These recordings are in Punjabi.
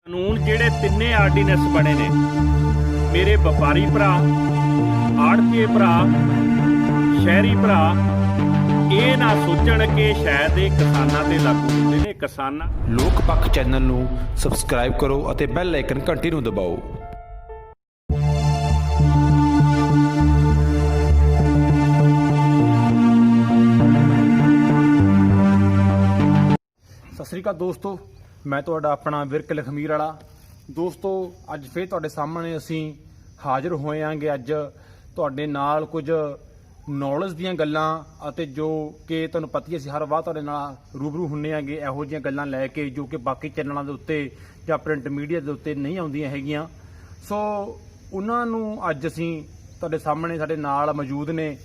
ਕਾਨੂੰਨ ਜਿਹੜੇ ਤਿੰਨੇ ਆਰਡੀਨੈਂਸ ਬਣੇ ਨੇ ਮੇਰੇ ਵਪਾਰੀ ਭਰਾ, ਆੜ੍ਹਤੀਏ ਭਰਾ, ਸ਼ਹਿਰੀ ਭਰਾ ਇਹ ਨਾ ਸੋਚਣ ਕਿ ਸ਼ਾਇਦ ਇਹ ਕਿਸਾਨਾਂ ਤੇ ਲਾਗੂ ਹੁੰਦੇ ਨੇ। ਕਿਸਾਨਾਂ ਲੋਕ ਪੱਖ ਚੈਨਲ ਨੂੰ ਸਬਸਕ੍ਰਾਈਬ ਕਰੋ ਅਤੇ ਬੈਲ ਆਈਕਨ ਘੰਟੀ ਨੂੰ ਦਬਾਓ। ਸਤਿ ਸ਼੍ਰੀ ਅਕਾਲ ਦੋਸਤੋ, ਮੈਂ ਤੁਹਾਡਾ ਆਪਣਾ ਵਿਰਕ ਲਖਮੀਰ ਵਾਲਾ। ਦੋਸਤੋ ਅੱਜ ਫਿਰ ਤੁਹਾਡੇ ਸਾਹਮਣੇ ਅਸੀਂ ਹਾਜ਼ਰ ਹੋਏ ਆਂਗੇ। ਅੱਜ ਤੁਹਾਡੇ ਨਾਲ ਕੁਝ ਨੌਲੇਜ ਦੀਆਂ ਗੱਲਾਂ ਅਤੇ ਜੋ ਕਿ ਤੁਹਾਨੂੰ ਪਤਾ ਹੀ ਅਸੀਂ ਹਰ ਵਾਰ ਤੁਹਾਡੇ ਨਾਲ ਰੂਬਰੂ ਹੁੰਨੇ ਆਂਗੇ ਇਹੋ ਜਿਹੀਆਂ ਗੱਲਾਂ ਲੈ ਕੇ ਜੋ ਕਿ ਬਾਕੀ ਚੈਨਲਾਂ ਦੇ ਉੱਤੇ ਜਾਂ ਪ੍ਰਿੰਟ ਮੀਡੀਆ ਦੇ ਉੱਤੇ ਨਹੀਂ ਆਉਂਦੀਆਂ ਹੈਗੀਆਂ। ਸੋ ਉਹਨਾਂ ਨੂੰ ਅੱਜ ਅਸੀਂ ਤੁਹਾਡੇ ਸਾਹਮਣੇ ਸਾਡੇ ਨਾਲ ਮੌਜੂਦ ਨੇ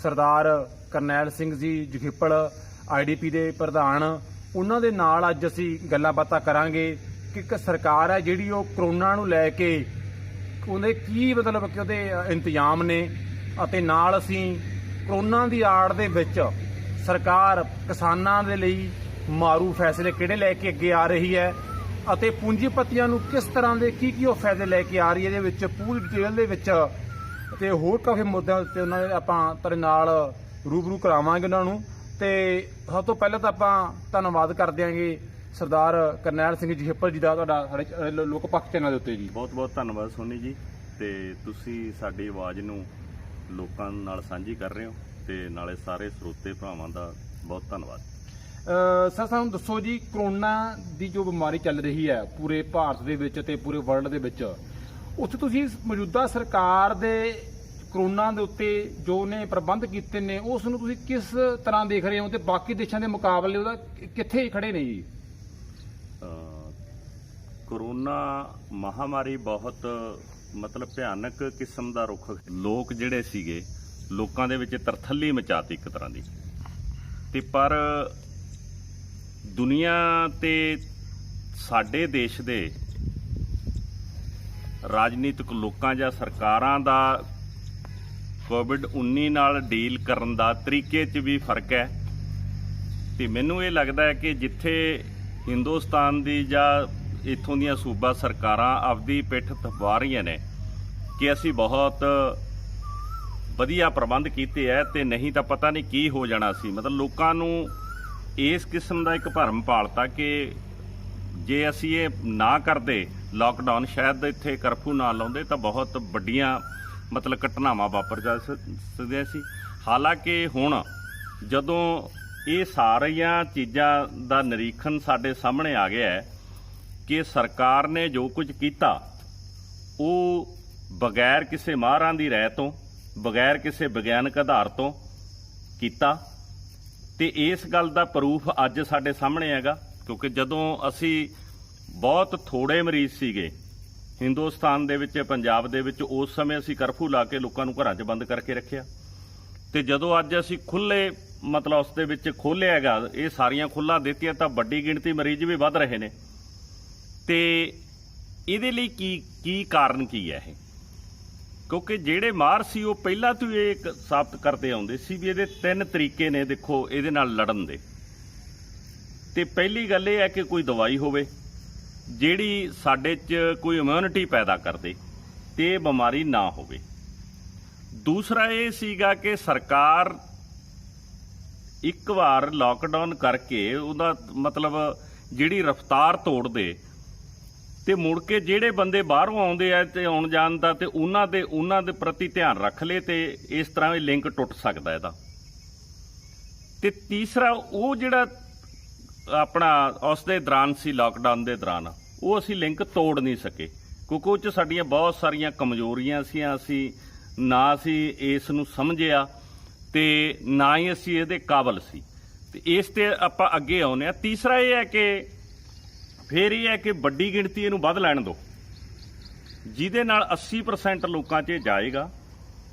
ਸਰਦਾਰ ਕਰਨੈਲ ਸਿੰਘ ਜੀ ਜਖੇਪਲ, IDP ਦੇ ਪ੍ਰਧਾਨ। ਉਹਨਾਂ ਦੇ ਨਾਲ ਅੱਜ ਅਸੀਂ ਗੱਲਾਂ ਬਾਤਾਂ ਕਰਾਂਗੇ ਕਿ ਇੱਕ ਸਰਕਾਰ ਹੈ ਜਿਹੜੀ ਉਹ ਕਰੋਨਾ ਨੂੰ ਲੈ ਕੇ ਉਹਦੇ ਕੀ ਮਤਲਬ ਕਿ ਉਹਦੇ ਇੰਤਜ਼ਾਮ ਨੇ, ਅਤੇ ਨਾਲ ਅਸੀਂ ਕਰੋਨਾ ਦੀ ਆੜ ਦੇ ਵਿੱਚ ਸਰਕਾਰ ਕਿਸਾਨਾਂ ਦੇ ਲਈ ਮਾਰੂ ਫੈਸਲੇ ਕਿਹੜੇ ਲੈ ਕੇ ਅੱਗੇ ਆ ਰਹੀ ਹੈ ਅਤੇ ਪੂੰਜੀਪਤੀਆਂ ਨੂੰ ਕਿਸ ਤਰ੍ਹਾਂ ਦੇ ਕੀ ਉਹ ਫਾਇਦੇ ਲੈ ਕੇ ਆ ਰਹੀ ਹੈ, ਇਹਦੇ ਵਿੱਚ ਪੂਰੀ ਡਿਟੇਲ ਦੇ ਵਿੱਚ ਤੇ ਹੋਰ ਕਾਫੀ ਮੁੱਦਿਆਂ ਉੱਤੇ ਉਹਨਾਂ ਦੇ ਆਪਾਂ ਤੁਹਾਡੇ ਨਾਲ ਰੂਬਰੂ ਕਰਾਵਾਂਗੇ ਉਹਨਾਂ ਨੂੰ। ਤੇ ਸਭ ਤੋਂ ਪਹਿਲਾਂ ਤਾਂ ਆਪਾਂ ਧੰਨਵਾਦ ਕਰ ਦਿਆਂਗੇ ਸਰਦਾਰ ਕਰਨੈਲ ਸਿੰਘ ਜਖੇਪਲ ਜੀ ਦਾ, ਤੁਹਾਡਾ ਸਾਡੇ ਲੋਕ ਪੱਖ ਚੈਨਲ ਦੇ ਉੱਤੇ ਜੀ। ਬਹੁਤ ਬਹੁਤ ਧੰਨਵਾਦ ਸੋਨੀ ਜੀ, ਤੇ ਤੁਸੀਂ ਸਾਡੀ ਆਵਾਜ਼ ਨੂੰ ਲੋਕਾਂ ਨਾਲ ਸਾਂਝੀ ਕਰ ਰਹੇ ਹੋ ਤੇ ਨਾਲੇ ਸਾਰੇ ਸਰੋਤੇ ਭਰਾਵਾਂ ਦਾ ਬਹੁਤ ਧੰਨਵਾਦ। ਸਰ ਸਾਨੂੰ ਦੱਸੋ ਜੀ, ਕਰੋਨਾ ਦੀ ਜੋ ਬਿਮਾਰੀ ਚੱਲ ਰਹੀ ਹੈ ਪੂਰੇ ਭਾਰਤ ਦੇ ਵਿੱਚ ਤੇ ਪੂਰੇ ਵਰਲਡ ਦੇ ਵਿੱਚ, ਉੱਥੇ ਤੁਸੀਂ ਮੌਜੂਦਾ ਸਰਕਾਰ ਦੇ ਕਰੋਨਾ ਦੇ ਉੱਤੇ ਜੋ ਨੇ ਪ੍ਰਬੰਧ ਕੀਤੇ ਨੇ ਉਸ ਨੂੰ ਤੁਸੀਂ ਕਿਸ ਤਰ੍ਹਾਂ ਦੇਖ ਰਹੇ ਹੋ ਤੇ ਬਾਕੀ ਦੇਸ਼ਾਂ ਦੇ ਮੁਕਾਬਲੇ ਉਹਦਾ ਕਿੱਥੇ ਖੜੇ ਨੇ ਜੀ? ਕਰੋਨਾ ਮਹਾਮਾਰੀ ਬਹੁਤ ਮਤਲਬ ਭਿਆਨਕ ਕਿਸਮ ਦਾ ਰੁੱਖ, ਲੋਕ ਜਿਹੜੇ ਸੀਗੇ ਲੋਕਾਂ ਦੇ ਵਿੱਚ ਤਰਥੱਲੀ ਮਚਾਤੀ ਇੱਕ ਤਰ੍ਹਾਂ ਦੀ। ਤੇ ਪਰ ਦੁਨੀਆ ਤੇ ਸਾਡੇ ਦੇਸ਼ ਦੇ ਰਾਜਨੀਤਿਕ ਲੋਕਾਂ ਜਾਂ ਸਰਕਾਰਾਂ ਦਾ ਕੋਵਿਡ-19 ਨਾਲ ਡੀਲ ਕਰਨ ਦਾ ਤਰੀਕੇ 'ਚ ਵੀ ਫਰਕ ਹੈ। ਤੇ ਮੈਨੂੰ ਇਹ ਲੱਗਦਾ ਹੈ ਕਿ ਜਿੱਥੇ ਹਿੰਦੁਸਤਾਨ ਦੀ ਜਾਂ ਇੱਥੋਂ ਦੀਆਂ ਸੂਬਾ ਸਰਕਾਰਾਂ ਆਪਦੀ ਪਿੱਠ ਥਪਾ ਰਹੀਆਂ ਨੇ ਕਿ ਅਸੀਂ ਬਹੁਤ ਵਧੀਆ ਪ੍ਰਬੰਧ ਕੀਤੇ ਹੈ, ਤੇ ਨਹੀਂ ਤਾਂ ਪਤਾ ਨਹੀਂ ਕੀ ਹੋ ਜਾਣਾ ਸੀ। ਮਤਲਬ ਲੋਕਾਂ ਨੂੰ ਇਸ ਕਿਸਮ ਦਾ ਇੱਕ ਭਰਮ ਪਾਲਤਾ ਕਿ ਜੇ ਅਸੀਂ ਇਹ ਨਾ ਕਰਦੇ ਲਾਕਡਾਊਨ, ਸ਼ਾਇਦ ਇੱਥੇ ਕਰਫਿਊ ਨਾ ਲਾਉਂਦੇ ਤਾਂ ਬਹੁਤ ਵੱਡੀਆਂ ਮਤਲਬ ਘਟਨਾਵਾਂ ਵਾਪਰ ਜਾ ਸਕਦੀਆਂ ਸੀ। ਹਾਲਾਂਕਿ ਹੁਣ ਜਦੋਂ ਇਹ ਸਾਰੀਆਂ ਚੀਜ਼ਾਂ ਦਾ ਨਿਰੀਖਣ ਸਾਡੇ ਸਾਹਮਣੇ ਆ ਗਿਆ ਹੈ ਕਿ ਸਰਕਾਰ ਨੇ ਜੋ ਕੁਝ ਕੀਤਾ ਉਹ ਬਗੈਰ ਕਿਸੇ ਮਾਹਰਾਂ ਦੀ ਰਾਇ ਤੋਂ, ਬਗੈਰ ਕਿਸੇ ਵਿਗਿਆਨਕ ਆਧਾਰ ਤੋਂ ਕੀਤਾ, ਤੇ ਇਸ ਗੱਲ ਦਾ ਪ੍ਰੂਫ ਅੱਜ ਸਾਡੇ ਸਾਹਮਣੇ ਹੈਗਾ। ਕਿਉਂਕਿ ਜਦੋਂ ਅਸੀਂ ਬਹੁਤ ਥੋੜੇ ਮਰੀਜ਼ ਸੀਗੇ ਹਿੰਦੁਸਤਾਨ ਦੇ ਵਿੱਚ, ਪੰਜਾਬ ਦੇ ਵਿੱਚ, ਉਸ ਸਮੇਂ ਅਸੀਂ ਕਰਫਿਊ ਲਾ ਕੇ ਲੋਕਾਂ ਨੂੰ ਘਰਾਂ 'ਚ ਬੰਦ ਕਰਕੇ ਰੱਖਿਆ, ਤੇ ਜਦੋਂ ਅੱਜ ਅਸੀਂ ਖੁੱਲੇ ਮਤਲਬ ਉਸ ਦੇ ਵਿੱਚ ਖੋਲ੍ਹਿਆ ਹੈਗਾ, ਇਹ ਸਾਰੀਆਂ ਖੁੱਲ੍ਹਾਂ ਦਿੱਤੀਆਂ, ਤਾਂ ਵੱਡੀ ਗਿਣਤੀ ਮਰੀਜ਼ ਵੀ ਵੱਧ ਰਹੇ ਨੇ। ਤੇ ਇਹਦੇ ਲਈ ਕੀ ਕਾਰਨ ਕੀ ਹੈ ਇਹ? ਕਿਉਂਕਿ ਜਿਹੜੇ ਮਾਹਰ ਸੀ ਉਹ ਪਹਿਲਾਂ ਤੋਂ ਇਹ ਸਾਬਤ ਕਰਦੇ ਆਉਂਦੇ ਸੀ ਵੀ ਇਹਦੇ 3 ਤਰੀਕੇ ਨੇ ਦੇਖੋ ਇਹਦੇ ਨਾਲ ਲੜਨ ਦੇ। ਤੇ ਪਹਿਲੀ ਗੱਲ ਇਹ ਹੈ ਕਿ ਕੋਈ ਦਵਾਈ ਹੋਵੇ ਜਿਹੜੀ ਸਾਡੇ 'ਚ ਕੋਈ ਇਮਿਊਨਿਟੀ ਪੈਦਾ ਕਰਦੇ ਤੇ ਇਹ ਬਿਮਾਰੀ ਨਾ ਹੋਵੇ। ਦੂਸਰਾ ਇਹ ਸੀਗਾ ਕਿ ਸਰਕਾਰ ਇੱਕ ਵਾਰ ਲਾਕਡਾਊਨ ਕਰਕੇ ਉਹਦਾ ਮਤਲਬ ਜਿਹੜੀ ਰਫ਼ਤਾਰ ਤੋੜ ਦੇ ਤੇ ਮੁੜ ਕੇ ਜਿਹੜੇ ਬੰਦੇ ਬਾਹਰੋਂ ਆਉਂਦੇ ਆ ਤੇ ਆਉਣ ਜਾਣ ਦਾ ਤੇ ਉਹਨਾਂ ਦੇ ਪ੍ਰਤੀ ਧਿਆਨ ਰੱਖ ਲਏ, ਤੇ ਇਸ ਤਰ੍ਹਾਂ ਇਹ ਲਿੰਕ ਟੁੱਟ ਸਕਦਾ ਇਹਦਾ। ਤੇ ਤੀਸਰਾ ਉਹ ਜਿਹੜਾ ਆਪਣਾ ਉਸ ਦੇ ਦੌਰਾਨ ਸੀ, ਲਾਕਡਾਊਨ ਦੇ ਦੌਰਾਨ, ਉਹ ਅਸੀਂ ਲਿੰਕ ਤੋੜ ਨਹੀਂ ਸਕੇ ਕਿਉਂਕਿ ਉਹ 'ਚ ਸਾਡੀਆਂ ਬਹੁਤ ਸਾਰੀਆਂ ਕਮਜ਼ੋਰੀਆਂ ਸੀ। ਅਸੀਂ ਇਸ ਨੂੰ ਸਮਝਿਆ ਤੇ ਨਾ ਹੀ ਅਸੀਂ ਇਹਦੇ ਕਾਬਲ ਸੀ, ਤੇ ਇਸ ਤੇ ਆਪਾਂ ਅੱਗੇ ਆਉਂਦੇ ਹਾਂ। ਤੀਸਰਾ ਇਹ ਹੈ ਕਿ ਫਿਰ ਇਹ ਹੈ ਕਿ ਵੱਡੀ ਗਿਣਤੀ ਇਹਨੂੰ ਵੱਧ ਲੈਣ ਦਿਓ, ਜਿਹਦੇ ਨਾਲ 80% ਲੋਕਾਂ 'ਚ ਜਾਏਗਾ,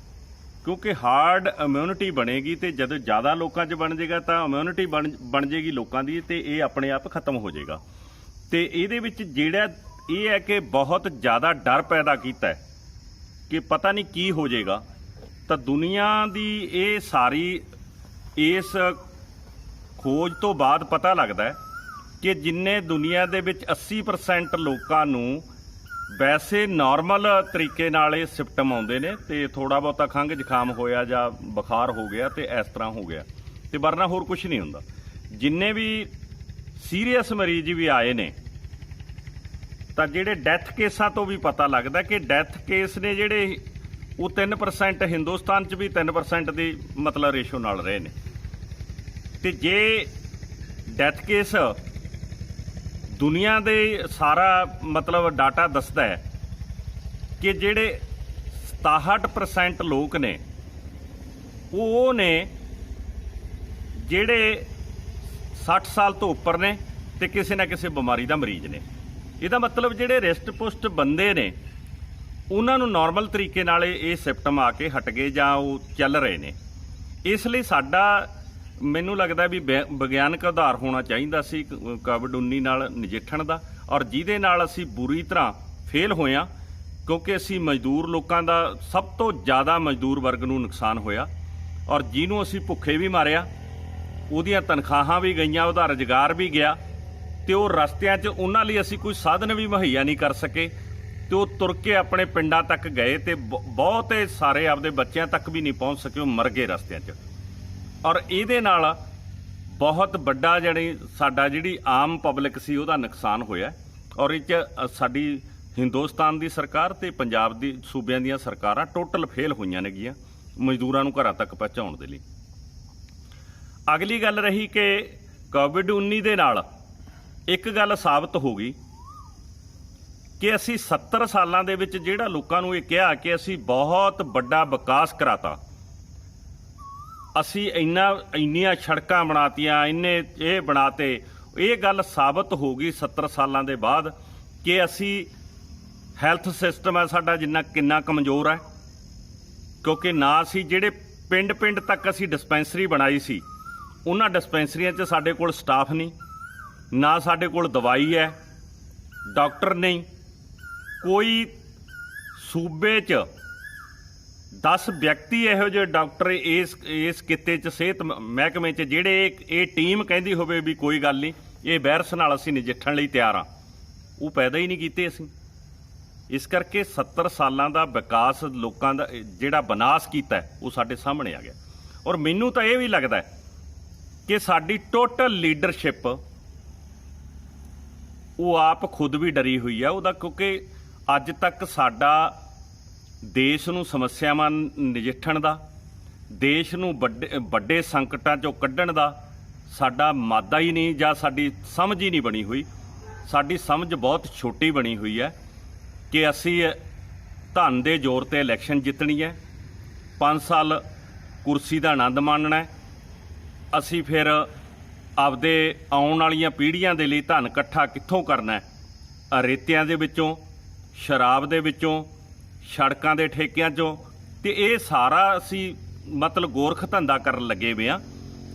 ਕਿਉਂਕਿ ਹਾਰਡ ਇਮਿਊਨਿਟੀ ਬਣੇਗੀ, ਤੇ ਜਦੋਂ ਜ਼ਿਆਦਾ ਲੋਕਾਂ 'ਚ ਬਣ ਜਾਏਗਾ ਤਾਂ ਇਮਿਊਨਿਟੀ ਬਣ ਜਾਏਗੀ ਲੋਕਾਂ ਦੀ, ਤੇ ਇਹ ਆਪਣੇ ਆਪ ਖਤਮ ਹੋ ਜਾਏਗਾ। ਤੇ ਇਹਦੇ ਵਿੱਚ ਜਿਹੜਾ ਇਹ ਹੈ ਕਿ ਬਹੁਤ ਜ਼ਿਆਦਾ ਡਰ ਪੈਦਾ ਕੀਤਾ ਹੈ ਕਿ ਪਤਾ ਨਹੀਂ ਕੀ ਹੋ ਜਾਏਗਾ। ਤਾਂ ਦੁਨੀਆ ਦੀ ਇਹ ਸਾਰੀ ਇਸ ਖੋਜ ਤੋਂ ਬਾਅਦ ਪਤਾ ਲੱਗਦਾ ਹੈ ਕਿ ਜਿੰਨੇ ਦੁਨੀਆ ਦੇ ਵਿੱਚ 80% ਲੋਕਾਂ ਨੂੰ ਵੈਸੇ ਨਾਰਮਲ ਤਰੀਕੇ ਨਾਲ ਇਹ ਸਿਮਟਮ ਆਉਂਦੇ ਨੇ ਤੇ ਥੋੜਾ ਬਹੁਤਾ ਖੰਘ ਜ਼ੁਕਾਮ ਹੋਇਆ ਜਾਂ ਬੁਖਾਰ ਹੋ ਗਿਆ ਤੇ ਇਸ ਤਰ੍ਹਾਂ ਹੋ ਗਿਆ ਤੇ ਵਰਨਾ ਹੋਰ ਕੁਝ ਨਹੀਂ ਹੁੰਦਾ। ਜਿੰਨੇ ਵੀ ਸੀਰੀਅਸ ਮਰੀਜ਼ ਵੀ ਆਏ ਨੇ ਤਾਂ ਜਿਹੜੇ ਡੈਥ ਕੇਸਾਂ ਤੋਂ ਵੀ ਪਤਾ ਲੱਗਦਾ ਕਿ ਡੈਥ ਕੇਸ ਨੇ ਜਿਹੜੇ ਉਹ 3% ਹਿੰਦੁਸਤਾਨ 'ਚ ਵੀ 3% ਦੀ ਮਤਲਬ ਰੇਸ਼ੋ ਨਾਲ ਰਹੇ ਨੇ। ਤੇ ਜੇ ਡੈਥ ਕੇਸ ਦੁਨੀਆ ਦੇ ਸਾਰਾ ਮਤਲਬ ਡਾਟਾ ਦੱਸਦਾ ਹੈ ਕਿ ਜਿਹੜੇ 67% ਲੋਕ ਨੇ ਉਹ ਨੇ ਜਿਹੜੇ 60 ਸਾਲ ਤੋਂ ਉੱਪਰ ਨੇ ਤੇ ਕਿਸੇ ਨਾ ਕਿਸੇ ਬਿਮਾਰੀ ਦਾ ਮਰੀਜ਼ ਨੇ। ਇਹਦਾ ਮਤਲਬ ਜਿਹੜੇ ਰਿਸਟ ਪੁਸ਼ਟ ਬੰਦੇ ਨੇ ਉਹਨਾਂ ਨੂੰ ਨਾਰਮਲ ਤਰੀਕੇ ਨਾਲ ਇਹ ਸਿਮਟਮ ਆ ਕੇ ਹਟ ਗਏ ਜਾਂ ਉਹ ਚੱਲ ਰਹੇ ਨੇ। ਇਸ ਲਈ ਸਾਡਾ ਮੈਨੂੰ ਲੱਗਦਾ ਵੀ ਵਿਗਿਆਨਕ ਆਧਾਰ ਹੋਣਾ ਚਾਹੀਦਾ ਸੀ ਕੋਵਿਡ-19 ਨਾਲ ਨਜਿੱਠਣ ਦਾ, ਔਰ ਜਿਹਦੇ ਨਾਲ ਅਸੀਂ ਬੁਰੀ ਤਰ੍ਹਾਂ ਫੇਲ ਹੋਏ ਹਾਂ ਕਿਉਂਕਿ ਅਸੀਂ ਮਜ਼ਦੂਰ ਲੋਕਾਂ ਦਾ ਸਭ ਤੋਂ ਜ਼ਿਆਦਾ ਮਜ਼ਦੂਰ ਵਰਗ ਨੂੰ ਨੁਕਸਾਨ ਹੋਇਆ, ਔਰ ਜਿਹਨੂੰ ਅਸੀਂ ਭੁੱਖੇ ਵੀ ਮਾਰਿਆ, ਉਹਦੀਆਂ ਤਨਖਾਹਾਂ ਵੀ ਗਈਆਂ, ਉਹਦਾ ਰੁਜ਼ਗਾਰ ਵੀ ਗਿਆ ਤੇ ਉਹ ਰਸਤਿਆਂ 'ਚ ਉਹਨਾਂ ਲਈ ਅਸੀਂ ਕੋਈ ਸਾਧਨ ਵੀ ਮੁਹੱਈਆ ਨਹੀਂ ਕਰ ਸਕੇ ਤੇ ਉਹ ਤੁਰ ਕੇ ਆਪਣੇ ਪਿੰਡਾਂ ਤੱਕ ਗਏ ਤੇ ਬਹੁਤੇ ਸਾਰੇ ਆਪਦੇ ਬੱਚਿਆਂ ਤੱਕ ਵੀ ਨਹੀਂ ਪਹੁੰਚ ਸਕੇ, ਉਹ ਮਰ ਗਏ ਰਸਤਿਆਂ 'ਚ। ਔਰ ਇਹਦੇ ਨਾਲ ਬਹੁਤ ਵੱਡਾ ਸਾਡਾ ਜਿਹੜੀ ਆਮ ਪਬਲਿਕ ਸੀ ਉਹਦਾ ਨੁਕਸਾਨ ਹੋਇਆ, ਔਰ ਇਹ 'ਚ ਸਾਡੀ ਹਿੰਦੁਸਤਾਨ ਦੀ ਸਰਕਾਰ ਤੇ ਪੰਜਾਬ ਦੀ ਸੂਬਿਆਂ ਦੀਆਂ ਸਰਕਾਰਾਂ ਟੋਟਲ ਫੇਲ ਹੋਈਆਂ ਨੇਗੀਆਂ ਮਜ਼ਦੂਰਾਂ ਨੂੰ ਘਰਾਂ ਤੱਕ ਪਹੁੰਚਾਉਣ ਦੇ ਲਈ। ਅਗਲੀ ਗੱਲ ਰਹੀ ਕਿ ਕੋਵਿਡ-19 ਦੇ ਨਾਲ ਇੱਕ ਗੱਲ ਸਾਬਤ ਹੋ ਗਈ ਕਿ ਅਸੀਂ 70 ਸਾਲਾਂ ਦੇ ਵਿੱਚ ਜਿਹੜਾ ਲੋਕਾਂ ਨੂੰ ਇਹ ਕਿਹਾ ਕਿ ਅਸੀਂ ਬਹੁਤ ਵੱਡਾ ਵਿਕਾਸ ਕਰਾਤਾ, ਅਸੀਂ ਇੰਨੀਆਂ ਸੜਕਾਂ ਬਣਾਤੀਆਂ, ਇੰਨੇ ਇਹ ਬਣਾਤੇ, ਇਹ ਗੱਲ ਸਾਬਤ ਹੋ ਗਈ 70 ਸਾਲਾਂ ਦੇ ਬਾਅਦ ਕਿ ਅਸੀਂ ਹੈਲਥ ਸਿਸਟਮ ਹੈ ਸਾਡਾ ਕਿੰਨਾ ਕਮਜ਼ੋਰ ਹੈ। ਕਿਉਂਕਿ ਨਾ ਅਸੀਂ ਜਿਹੜੇ ਪਿੰਡ ਤੱਕ ਅਸੀਂ ਡਿਸਪੈਂਸਰੀ ਬਣਾਈ ਸੀ ਉਹਨਾਂ ਡਿਸਪੈਂਸਰੀਆਂ 'ਚ ਸਾਡੇ ਕੋਲ ਸਟਾਫ ਨਹੀਂ, ਨਾ ਸਾਡੇ ਕੋਲ ਦਵਾਈ ਹੈ, ਡਾਕਟਰ ਨਹੀਂ, ਕੋਈ ਸੂਬੇ 'ਚ 10 ਵਿਅਕਤੀ ਇਹੋ ਜਿਹੇ ਡਾਕਟਰ ਇਸ ਕਿੱਤੇ 'ਚ ਸਿਹਤ ਮਹਿਕਮੇ 'ਚ ਜਿਹੜੇ ਇਹ ਟੀਮ ਕਹਿੰਦੀ ਹੋਵੇ ਵੀ ਕੋਈ ਗੱਲ ਨਹੀਂ ਇਹ ਵਾਇਰਸ ਨਾਲ ਅਸੀਂ ਨਜਿੱਠਣ ਲਈ ਤਿਆਰ ਹਾਂ, ਉਹ ਪੈਦਾ ਹੀ ਨਹੀਂ ਕੀਤੇ ਅਸੀਂ। ਇਸ ਕਰਕੇ 70 ਸਾਲਾਂ ਦਾ ਵਿਕਾਸ ਲੋਕਾਂ ਦਾ ਜਿਹੜਾ ਵਿਨਾਸ਼ ਕੀਤਾ ਉਹ ਸਾਡੇ ਸਾਹਮਣੇ ਆ ਗਿਆ। ਔਰ ਮੈਨੂੰ ਤਾਂ ਇਹ ਵੀ ਲੱਗਦਾ ਕਿ ਸਾਡੀ ਟੋਟਲ ਲੀਡਰਸ਼ਿਪ ਉਹ ਆਪ ਖੁਦ ਵੀ ਡਰੀ ਹੋਈ ਆ ਉਹਦਾ, ਕਿਉਂਕਿ ਅੱਜ ਤੱਕ ਸਾਡਾ ਦੇਸ਼ ਨੂੰ ਸਮੱਸਿਆਵਾਂ ਨਜਿੱਠਣ ਦਾ, ਦੇਸ਼ ਨੂੰ ਵੱਡੇ ਸੰਕਟਾਂ 'ਚੋਂ ਕੱਢਣ ਦਾ ਸਾਡਾ ਮਾਦਾ ਹੀ ਨਹੀਂ ਜਾਂ ਸਾਡੀ ਸਮਝ ਹੀ ਨਹੀਂ ਬਣੀ ਹੋਈ। ਸਾਡੀ ਸਮਝ ਬਹੁਤ ਛੋਟੀ ਬਣੀ ਹੋਈ ਹੈ ਕਿ ਅਸੀਂ ਧਨ ਦੇ ਜ਼ੋਰ ਤੇ ਇਲੈਕਸ਼ਨ ਜਿੱਤਣੀ ਹੈ, 5 ਸਾਲ ਕੁਰਸੀ ਦਾ ਆਨੰਦ ਮਾਣਨਾ ਹੈ, ਅਸੀਂ ਫਿਰ ਆਪਦੇ ਆਉਣ ਵਾਲੀਆਂ ਪੀੜ੍ਹੀਆਂ ਦੇ ਲਈ ਧਨ ਇਕੱਠਾ ਕਿੱਥੋਂ ਕਰਨਾ ਹੈ, ਰੇਤਿਆਂ ਦੇ ਵਿੱਚੋਂ, ਸ਼ਰਾਬ ਦੇ ਵਿੱਚੋਂ, ਸੜਕਾਂ ਦੇ ਠੇਕਿਆਂ 'ਚੋਂ, ਤੇ ਇਹ ਸਾਰਾ ਅਸੀਂ ਮਤਲਬ ਗੋਰਖ ਧੰਦਾ ਕਰਨ ਲੱਗੇ ਵੇ ਹਾਂ।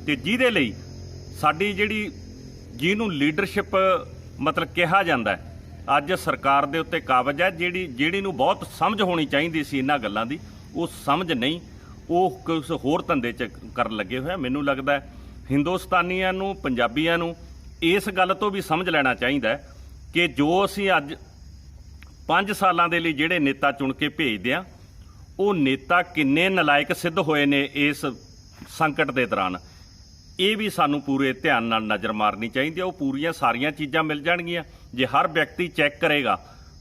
ਤੇ ਜਿਹਦੇ ਲਈ ਸਾਡੀ ਜਿਹਨੂੰ ਲੀਡਰਸ਼ਿਪ ਮਤਲਬ ਕਿਹਾ ਜਾਂਦਾ ਹੈ, ਅੱਜ ਸਰਕਾਰ ਦੇ ਉੱਤੇ ਕਾਬਜ਼ ਹੈ, ਜਿਹੜੀ ਨੂੰ ਬਹੁਤ ਸਮਝ ਹੋਣੀ ਚਾਹੀਦੀ ਸੀ ਇਹਨਾਂ ਗੱਲਾਂ ਦੀ, ਉਹ ਸਮਝ ਨਹੀਂ, ਉਹ ਕੁਝ ਹੋਰ ਧੰਦੇ 'ਚ ਕਰਨ ਲੱਗੇ ਹੋਏ। ਮੈਨੂੰ ਲੱਗਦਾ ਹਿੰਦੁਸਤਾਨੀਆਂ ਨੂੰ, ਪੰਜਾਬੀਆਂ ਨੂੰ ਇਸ ਗੱਲ ਤੋਂ ਵੀ ਸਮਝ ਲੈਣਾ ਚਾਹੀਦਾ ਹੈ ਕਿ ਜੋ ਅਸੀਂ ਅੱਜ 5 ਸਾਲਾਂ ਦੇ ਲਈ ਜਿਹੜੇ ਨੇਤਾ ਚੁਣ ਕੇ ਭੇਜਦੇ ਆ, ਉਹ ਨੇਤਾ ਕਿੰਨੇ ਨਲਾਇਕ ਸਿੱਧ ਹੋਏ ਨੇ ਇਸ ਸੰਕਟ ਦੇ ਦੌਰਾਨ, ਇਹ ਵੀ ਸਾਨੂੰ ਪੂਰੇ ਧਿਆਨ ਨਾਲ ਨਜ਼ਰ ਮਾਰਨੀ ਚਾਹੀਦੀ ਹੈ। ਉਹ ਪੂਰੀਆਂ ਸਾਰੀਆਂ ਚੀਜ਼ਾਂ ਮਿਲ ਜਾਣਗੀਆਂ, ਜੇ ਹਰ ਵਿਅਕਤੀ ਚੈੱਕ ਕਰੇਗਾ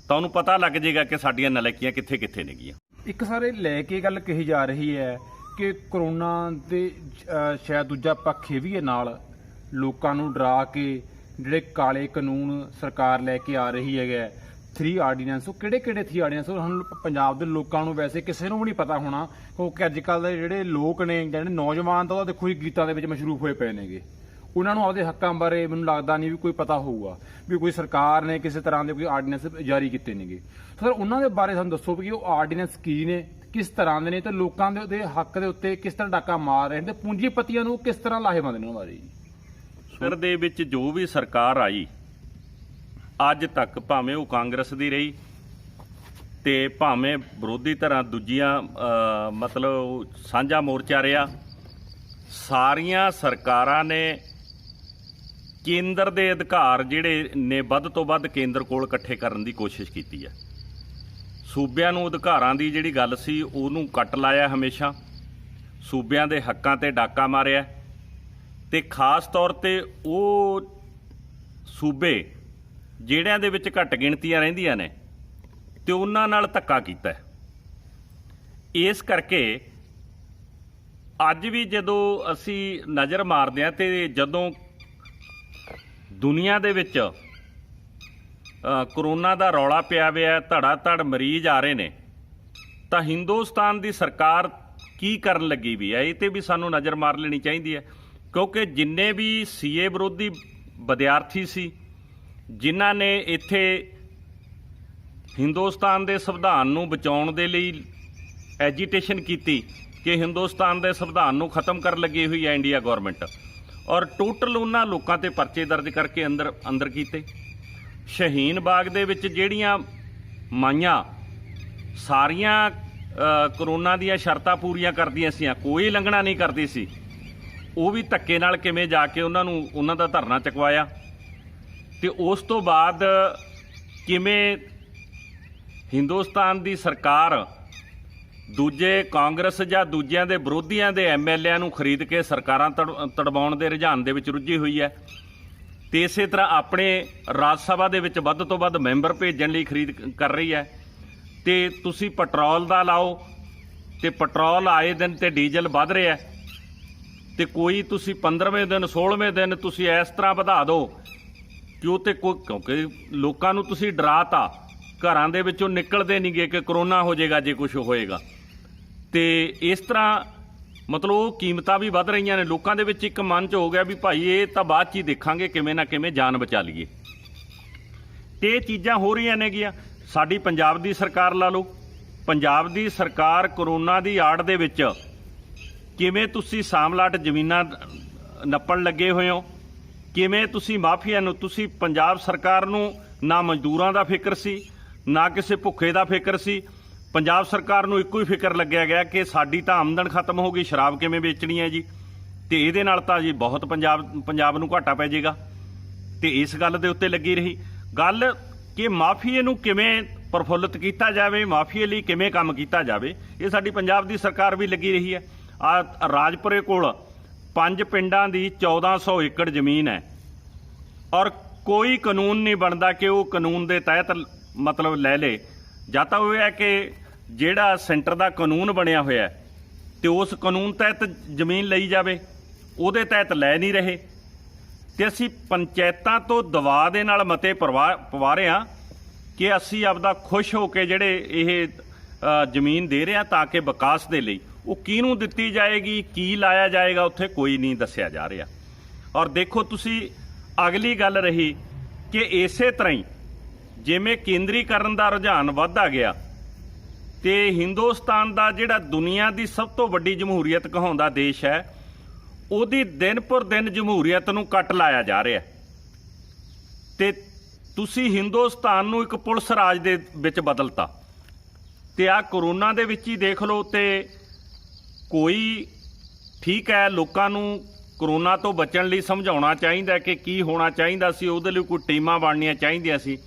ਤਾਂ ਉਹਨੂੰ ਪਤਾ ਲੱਗ ਜਾਏਗਾ ਕਿ ਸਾਡੀਆਂ ਨਲਾਇਕੀਆਂ ਕਿੱਥੇ ਕਿੱਥੇ ਨੇਗੀਆਂ। ਇੱਕ ਸਾਰੇ ਲੈ ਕੇ ਗੱਲ ਕਹੀ ਜਾ ਰਹੀ ਹੈ ਕਿ ਕਰੋਨਾ ਦੇ ਸ਼ਾਇਦ ਦੂਜਾ ਪੱਖ ਇਹ ਵੀ ਹੈ ਨਾਲ, ਲੋਕਾਂ ਨੂੰ ਡਰਾ ਕੇ ਜਿਹੜੇ ਕਾਲੇ ਕਾਨੂੰਨ ਸਰਕਾਰ ਲੈ ਕੇ ਆ ਰਹੀ ਹੈਗਾ 3 ਆਰਡੀਨੈਂਸ, ਉਹ ਕਿਹੜੇ 3 ਆਰਡੀਨੈਂਸ ਹੁਣ ਪੰਜਾਬ ਦੇ ਲੋਕਾਂ ਨੂੰ ਵੈਸੇ ਕਿਸੇ ਨੂੰ ਵੀ ਨਹੀਂ ਪਤਾ ਹੋਣਾ, ਕਿਉਂਕਿ ਅੱਜ ਕੱਲ੍ਹ ਦੇ ਜਿਹੜੇ ਲੋਕ ਨੇ, ਜਿਹੜੇ ਨੌਜਵਾਨ ਤਾਂ ਉਹ ਦੇਖੋ ਹੀ ਗੀਤਾਂ ਦੇ ਵਿੱਚ ਮਸ਼ਰੂਫ ਹੋਏ ਪਏ ਨੇਗੇ, ਉਹਨਾਂ ਨੂੰ ਆਪਦੇ ਹੱਕਾਂ ਬਾਰੇ ਮੈਨੂੰ ਲੱਗਦਾ ਨਹੀਂ ਵੀ ਕੋਈ ਪਤਾ ਹੋਊਗਾ ਵੀ ਕੋਈ ਸਰਕਾਰ ਨੇ ਕਿਸੇ ਤਰ੍ਹਾਂ ਦੇ ਕੋਈ ਆਰਡੀਨੈਂਸ ਜਾਰੀ ਕੀਤੇ ਨੇਗੇ। ਸਰ ਉਹਨਾਂ ਦੇ ਬਾਰੇ ਸਾਨੂੰ ਦੱਸੋ ਵੀ ਉਹ ਆਰਡੀਨੈਂਸ ਕੀ ਨੇ, ਕਿਸ ਤਰ੍ਹਾਂ ਦੇ ਨੇ, ਤੇ ਲੋਕਾਂ ਦੇ ਹੱਕ ਦੇ ਉੱਤੇ ਕਿਸ ਤਰ੍ਹਾਂ ਡਾਕਾ ਮਾਰ ਰਹੇ ਨੇ, ਤੇ ਪੂੰਜੀਪਤੀਆਂ ਨੂੰ ਕਿਸ ਤਰ੍ਹਾਂ ਲਾਹੇਵੰਦ ਨੇ ਉਹਨਾਂ ਬਾਰੇ ਜੀ। ਸਰ ਦੇ ਵਿੱਚ ਜੋ ਵੀ ਸਰਕਾਰ ਆਈ ਅੱਜ ਤੱਕ, ਭਾਵੇਂ ਉਹ ਕਾਂਗਰਸ ਦੀ ਰਹੀ ਤੇ ਭਾਵੇਂ ਵਿਰੋਧੀ ਧਿਰਾਂ ਦੂਜੀਆਂ ਮਤਲਬ ਸਾਂਝਾ ਮੋਰਚਾ ਰਿਹਾ, ਸਾਰੀਆਂ ਸਰਕਾਰਾਂ ਨੇ ਕੇਂਦਰ ਦੇ ਅਧਿਕਾਰ ਜਿਹੜੇ ਨੇ ਵੱਧ ਤੋਂ ਵੱਧ ਕੇਂਦਰ ਕੋਲ ਇਕੱਠੇ ਕਰਨ ਦੀ ਕੋਸ਼ਿਸ਼ ਕੀਤੀ ਹੈ। ਸੂਬਿਆਂ ਨੂੰ ਅਧਿਕਾਰਾਂ ਦੀ ਜਿਹੜੀ ਗੱਲ ਸੀ ਉਹਨੂੰ ਕੱਟ ਲਾਇਆ, ਹਮੇਸ਼ਾ ਸੂਬਿਆਂ ਦੇ ਹੱਕਾਂ ਤੇ ਡਾਕਾ ਮਾਰਿਆ, ਤੇ ਖਾਸ ਤੌਰ ਤੇ ਉਹ ਸੂਬੇ ਜਿਹੜਿਆਂ ਦੇ ਵਿੱਚ ਘੱਟ ਗਿਣਤੀਆਂ ਰਹਿੰਦੀਆਂ ਨੇ ਤੇ ਉਹਨਾਂ ਨਾਲ ਧੱਕਾ ਕੀਤਾ। ਇਸ ਕਰਕੇ ਅੱਜ ਵੀ ਜਦੋਂ ਅਸੀਂ ਨਜ਼ਰ ਮਾਰਦੇ ਹਾਂ ਤੇ ਜਦੋਂ ਦੁਨੀਆ ਦੇ ਵਿੱਚ ਕਰੋਨਾ ਦਾ ਰੌਲਾ ਪਿਆ ਹੋਇਆ, ਧੜਾ ਧੜ ਮਰੀਜ਼ ਆ ਰਹੇ ਨੇ, ਤਾਂ ਹਿੰਦੁਸਤਾਨ ਦੀ ਸਰਕਾਰ ਕੀ ਕਰਨ ਲੱਗੀ ਵੀ ਹੈ, ਇਹ ਤੇ ਵੀ ਸਾਨੂੰ ਨਜ਼ਰ ਮਾਰ ਲੈਣੀ ਚਾਹੀਦੀ ਹੈ। ਕਿਉਂਕਿ ਜਿੰਨੇ ਵੀ ਸੀਏ ਵਿਰੋਧੀ ਵਿਦਿਆਰਥੀ ਸੀ, ਜਿਨ੍ਹਾਂ ਨੇ ਇੱਥੇ ਹਿੰਦੁਸਤਾਨ ਦੇ ਸੰਵਿਧਾਨ ਨੂੰ ਬਚਾਉਣ ਦੇ ਲਈ ਐਜੀਟੇਸ਼ਨ ਕੀਤੀ ਕਿ ਹਿੰਦੁਸਤਾਨ ਦੇ ਸੰਵਿਧਾਨ ਨੂੰ ਖਤਮ ਕਰਨ ਲੱਗੀ ਹੋਈ ਹੈ ਇੰਡੀਆ ਗੌਰਮੈਂਟ, ਔਰ ਟੋਟਲ ਉਹਨਾਂ ਲੋਕਾਂ ਤੇ ਪਰਚੇ ਦਰਜ ਕਰਕੇ ਅੰਦਰ ਕੀਤੇ। ਸ਼ਹੀਨ ਬਾਗ ਦੇ ਵਿੱਚ ਜਿਹੜੀਆਂ ਮਾਈਆਂ ਸਾਰੀਆਂ ਕਰੋਨਾ ਦੀਆਂ ਸ਼ਰਤਾਂ ਪੂਰੀਆਂ ਕਰਦੀਆਂ ਸੀ, ਕੋਈ ਲੰਘਣਾ ਨਹੀਂ ਕਰਦੀ ਸੀ, ਉਹ ਵੀ ਧੱਕੇ ਨਾਲ ਕਿਵੇਂ ਜਾ ਕੇ ਉਹਨਾਂ ਦਾ ਧਰਨਾ ਚੁਕਵਾਇਆ, ਤੇ ਉਸ ਤੋਂ ਬਾਅਦ ਕਿਵੇਂ ਹਿੰਦੁਸਤਾਨ ਦੀ ਸਰਕਾਰ ਦੂਜੇ ਕਾਂਗਰਸ ਜਾਂ ਦੂਜਿਆਂ ਦੇ ਵਿਰੋਧੀਆਂ ਦੇ ਐਮਐਲਏਆਂ ਨੂੰ ਖਰੀਦ ਕੇ ਸਰਕਾਰਾਂ ਤੜਵਾਉਣ ਦੇ ਰੁਝਾਨ ਦੇ ਵਿੱਚ ਰੁੱਝੀ ਹੋਈ ਹੈ, ਤੇ ਇਸੇ ਤਰ੍ਹਾਂ ਆਪਣੇ ਰਾਜ ਸਭਾ ਦੇ ਵਿੱਚ ਵੱਧ ਤੋਂ ਵੱਧ ਮੈਂਬਰ ਭੇਜਣ ਲਈ ਖਰੀਦ ਕਰ ਰਹੀ ਹੈ। ਤੇ ਤੁਸੀਂ ਪੈਟਰੋਲ ਦਾ ਲਾਓ, ਤੇ ਪੈਟਰੋਲ ਆਏ ਦਿਨ ਤੇ ਡੀਜ਼ਲ ਵੱਧ ਰਿਹਾ, ਤੇ ਕੋਈ ਤੁਸੀਂ 15ਵੇਂ ਦਿਨ 16ਵੇਂ ਦਿਨ ਤੁਸੀਂ ਇਸ ਤਰ੍ਹਾਂ ਵਧਾ ਦਿਓ ਕਿ ਉਹ ਤੇ ਕਿਉਂਕਿ ਲੋਕਾਂ ਨੂੰ ਤੁਸੀਂ ਡਰਾਤਾ, ਘਰਾਂ ਦੇ ਵਿੱਚੋਂ ਨਿਕਲਦੇ ਨਹੀਂ ਗਏ ਕਿ ਕਰੋਨਾ ਹੋ ਜਾਏਗਾ ਜੇ ਕੁਝ ਹੋਏਗਾ, ਤੇ ਇਸ ਤਰ੍ਹਾਂ ਮਤਲਬ ਉਹ ਕੀਮਤਾਂ ਵੀ ਵੱਧ ਰਹੀਆਂ ਨੇ। ਲੋਕਾਂ ਦੇ ਵਿੱਚ ਇੱਕ ਮਨ 'ਚ ਹੋ ਗਿਆ ਵੀ ਭਾਈ ਇਹ ਤਾਂ ਬਾਅਦ 'ਚ ਹੀ ਦੇਖਾਂਗੇ, ਕਿਵੇਂ ਨਾ ਕਿਵੇਂ ਜਾਨ ਬਚਾ ਲਈਏ, ਤੇ ਇਹ ਚੀਜ਼ਾਂ ਹੋ ਰਹੀਆਂ ਨੇਗੀਆਂ। ਸਾਡੀ ਪੰਜਾਬ ਦੀ ਸਰਕਾਰ ਲਾ ਲਓ, ਪੰਜਾਬ ਦੀ ਸਰਕਾਰ ਕਰੋਨਾ ਦੀ ਆੜ ਦੇ ਵਿੱਚ ਕਿਵੇਂ ਤੁਸੀਂ ਸਾਮਲਾਟ ਜ਼ਮੀਨਾਂ ਨੱਪਣ ਲੱਗੇ ਹੋਏ ਹੋ, ਕਿਵੇਂ ਤੁਸੀਂ ਮਾਫੀਆ ਨੂੰ, ਤੁਸੀਂ ਪੰਜਾਬ ਸਰਕਾਰ ਨੂੰ ਨਾ ਮਜ਼ਦੂਰਾਂ ਦਾ ਫਿਕਰ ਸੀ, ਨਾ ਕਿਸੇ ਭੁੱਖੇ ਦਾ ਫਿਕਰ ਸੀ। ਪੰਜਾਬ ਸਰਕਾਰ ਨੂੰ ਇੱਕੋ ਹੀ ਫਿਕਰ ਲੱਗਿਆ ਗਿਆ ਕਿ ਸਾਡੀ ਤਾਂ ਆਮਦਨ ਖਤਮ ਹੋ ਗਈ, ਸ਼ਰਾਬ ਕਿਵੇਂ ਵੇਚਣੀ ਹੈ ਜੀ, ਤੇ ਇਹਦੇ ਨਾਲ ਤਾਂ ਜੀ ਬਹੁਤ ਪੰਜਾਬ ਨੂੰ ਘਾਟਾ ਪੈ ਜਾਏਗਾ, ਤੇ ਇਸ ਗੱਲ ਦੇ ਉੱਤੇ ਲੱਗੀ ਰਹੀ ਗੱਲ ਕਿ ਮਾਫੀਏ ਨੂੰ ਕਿਵੇਂ ਪ੍ਰਫੁੱਲਤ ਕੀਤਾ ਜਾਵੇ, ਮਾਫੀਏ ਲਈ ਕਿਵੇਂ ਕੰਮ ਕੀਤਾ ਜਾਵੇ। ਇਹ ਸਾਡੀ ਪੰਜਾਬ ਦੀ ਸਰਕਾਰ ਵੀ ਲੱਗੀ ਰਹੀ ਹੈ। ਆ ਰਾਜਪੁਰੇ ਕੋਲ 5 ਪਿੰਡਾਂ ਦੀ 1400 ਏਕੜ ਜ਼ਮੀਨ ਹੈ, ਔਰ ਕੋਈ ਕਾਨੂੰਨ ਨਹੀਂ ਬਣਦਾ ਕਿ ਉਹ ਕਾਨੂੰਨ ਦੇ ਤਹਿਤ ਮਤਲਬ ਲੈ ਲੇ। ਜਾਂ ਤਾਂ ਉਹ ਹੈ ਕਿ ਜਿਹੜਾ ਸੈਂਟਰ ਦਾ ਕਾਨੂੰਨ ਬਣਿਆ ਹੋਇਆ ਤੇ ਉਸ ਕਾਨੂੰਨ ਤਹਿਤ ਜ਼ਮੀਨ ਲਈ ਜਾਵੇ, ਉਹਦੇ ਤਹਿਤ ਲੈ ਨਹੀਂ ਰਹੇ, ਤੇ ਅਸੀਂ ਪੰਚਾਇਤਾਂ ਤੋਂ ਦਬਾਅ ਦੇ ਨਾਲ ਮਤੇ ਪਵਾ ਰਹੇ ਹਾਂ ਕਿ ਅਸੀਂ ਆਪਦਾ ਖੁਸ਼ ਹੋ ਕੇ ਜਿਹੜੇ ਇਹ ਜ਼ਮੀਨ ਦੇ ਰਹੇ ਹਾਂ ਤਾਂ ਕਿ ਵਿਕਾਸ ਦੇ ਲਈ। ਉਹ ਕਿਹਨੂੰ ਦਿੱਤੀ ਜਾਏਗੀ, ਕੀ ਲਾਇਆ ਜਾਏਗਾ, ਉੱਥੇ ਕੋਈ ਨਹੀਂ ਦੱਸਿਆ ਜਾ ਰਿਹਾ। ਔਰ ਦੇਖੋ ਤੁਸੀਂ ਅਗਲੀ ਗੱਲ ਰਹੀ ਕਿ ਇਸੇ ਤਰ੍ਹਾਂ ਹੀ ਜਿਵੇਂ ਕੇਂਦਰੀਕਰਨ ਦਾ ਰੁਝਾਨ ਵੱਧਦਾ ਗਿਆ ਤੇ ਹਿੰਦੁਸਤਾਨ ਦਾ ਜਿਹੜਾ ਦੁਨੀਆ ਦੀ ਸਭ ਤੋਂ ਵੱਡੀ ਜਮਹੂਰੀਅਤ ਕਹਾਉਂਦਾ ਦੇਸ਼ ਹੈ, ਉਹਦੀ ਦਿਨ ਪਰ ਦਿਨ ਜਮਹੂਰੀਅਤ ਨੂੰ ਕੱਟ ਲਾਇਆ ਜਾ ਰਿਹਾ, ਤੇ ਤੁਸੀਂ ਹਿੰਦੁਸਤਾਨ ਨੂੰ ਇੱਕ ਪੁਲਿਸ ਰਾਜ ਦੇ ਵਿੱਚ ਬਦਲਤਾ। ਤੇ ਆ ਕਰੋਨਾ ਦੇ ਵਿੱਚ ਹੀ ਦੇਖ ਲਓ, ਤੇ ਕੋਈ ਠੀਕ ਹੈ ਲੋਕਾਂ ਨੂੰ ਕਰੋਨਾ ਤੋਂ ਬਚਣ ਲਈ ਸਮਝਾਉਣਾ ਚਾਹੀਦਾ ਕਿ ਕੀ ਹੋਣਾ ਚਾਹੀਦਾ ਸੀ, ਉਹਦੇ ਲਈ ਕੋਈ ਟੀਮਾਂ ਬਣਨੀਆਂ ਚਾਹੀਦੀਆਂ ਸੀ,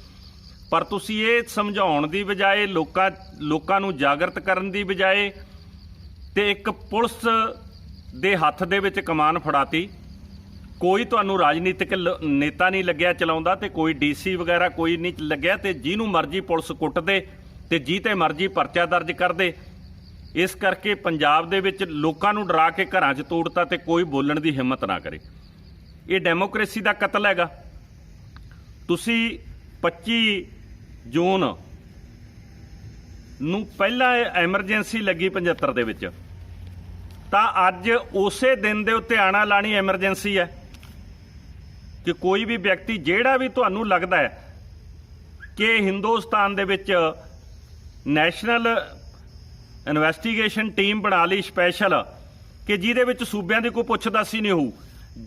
ਪਰ ਤੁਸੀਂ ਇਹ ਸਮਝਾਉਣ ਦੀ ਬਜਾਏ ਲੋਕਾਂ ਨੂੰ ਜਾਗਰਤ ਕਰਨ ਦੀ ਬਜਾਏ ਤੇ ਇੱਕ ਪੁਲਿਸ ਦੇ ਹੱਥ ਦੇ ਵਿੱਚ ਕਮਾਨ ਫੜਾਤੀ। ਕੋਈ ਤੁਹਾਨੂੰ ਰਾਜਨੀਤਿਕ ਨੇਤਾ ਨਹੀਂ ਲੱਗਿਆ ਚਲਾਉਂਦਾ, ਤੇ ਕੋਈ ਡੀਸੀ ਵਗੈਰਾ ਕੋਈ ਨਹੀਂ ਲੱਗਿਆ, ਤੇ ਜਿਹਨੂੰ ਮਰਜ਼ੀ ਪੁਲਿਸ ਕੁੱਟ ਦੇ ਤੇ ਜੀ ਤੇ ਮਰਜ਼ੀ ਪਰਚਾ ਦਰਜ ਕਰ ਦੇ। ਇਸ ਕਰਕੇ ਪੰਜਾਬ ਦੇ ਵਿੱਚ ਲੋਕਾਂ ਨੂੰ ਡਰਾ ਕੇ ਘਰਾਂ 'ਚ ਤੋੜਤਾ ਤੇ ਕੋਈ ਬੋਲਣ ਦੀ ਹਿੰਮਤ ਨਾ ਕਰੇ। ਇਹ ਡੈਮੋਕ੍ਰੇਸੀ ਦਾ ਕਤਲ ਹੈਗਾ। ਤੁਸੀਂ 25 ਜੂਨ ਨੂੰ ਪਹਿਲਾਂ ਐਮਰਜੈਂਸੀ ਲੱਗੀ 75 ਦੇ ਵਿੱਚ, ਤਾਂ ਅੱਜ ਉਸੇ ਦਿਨ ਦੇ ਉੱਤੇ ਆਣਾ ਲਾਣੀ ਐਮਰਜੈਂਸੀ ਹੈ ਕਿ ਕੋਈ ਵੀ ਵਿਅਕਤੀ ਜਿਹੜਾ ਵੀ ਤੁਹਾਨੂੰ ਲੱਗਦਾ ਹੈ ਕਿ ਹਿੰਦੁਸਤਾਨ ਦੇ ਵਿੱਚ ਨੈਸ਼ਨਲ ਇਨਵੈਸਟੀਗੇਸ਼ਨ ਟੀਮ ਬਣਾ ਲਈ ਸਪੈਸ਼ਲ, ਕਿ ਜਿਹਦੇ ਵਿੱਚ ਸੂਬਿਆਂ ਦੀ ਕੋਈ ਪੁੱਛਦਾਸ ਹੀ ਨਹੀਂ ਹੋਊ,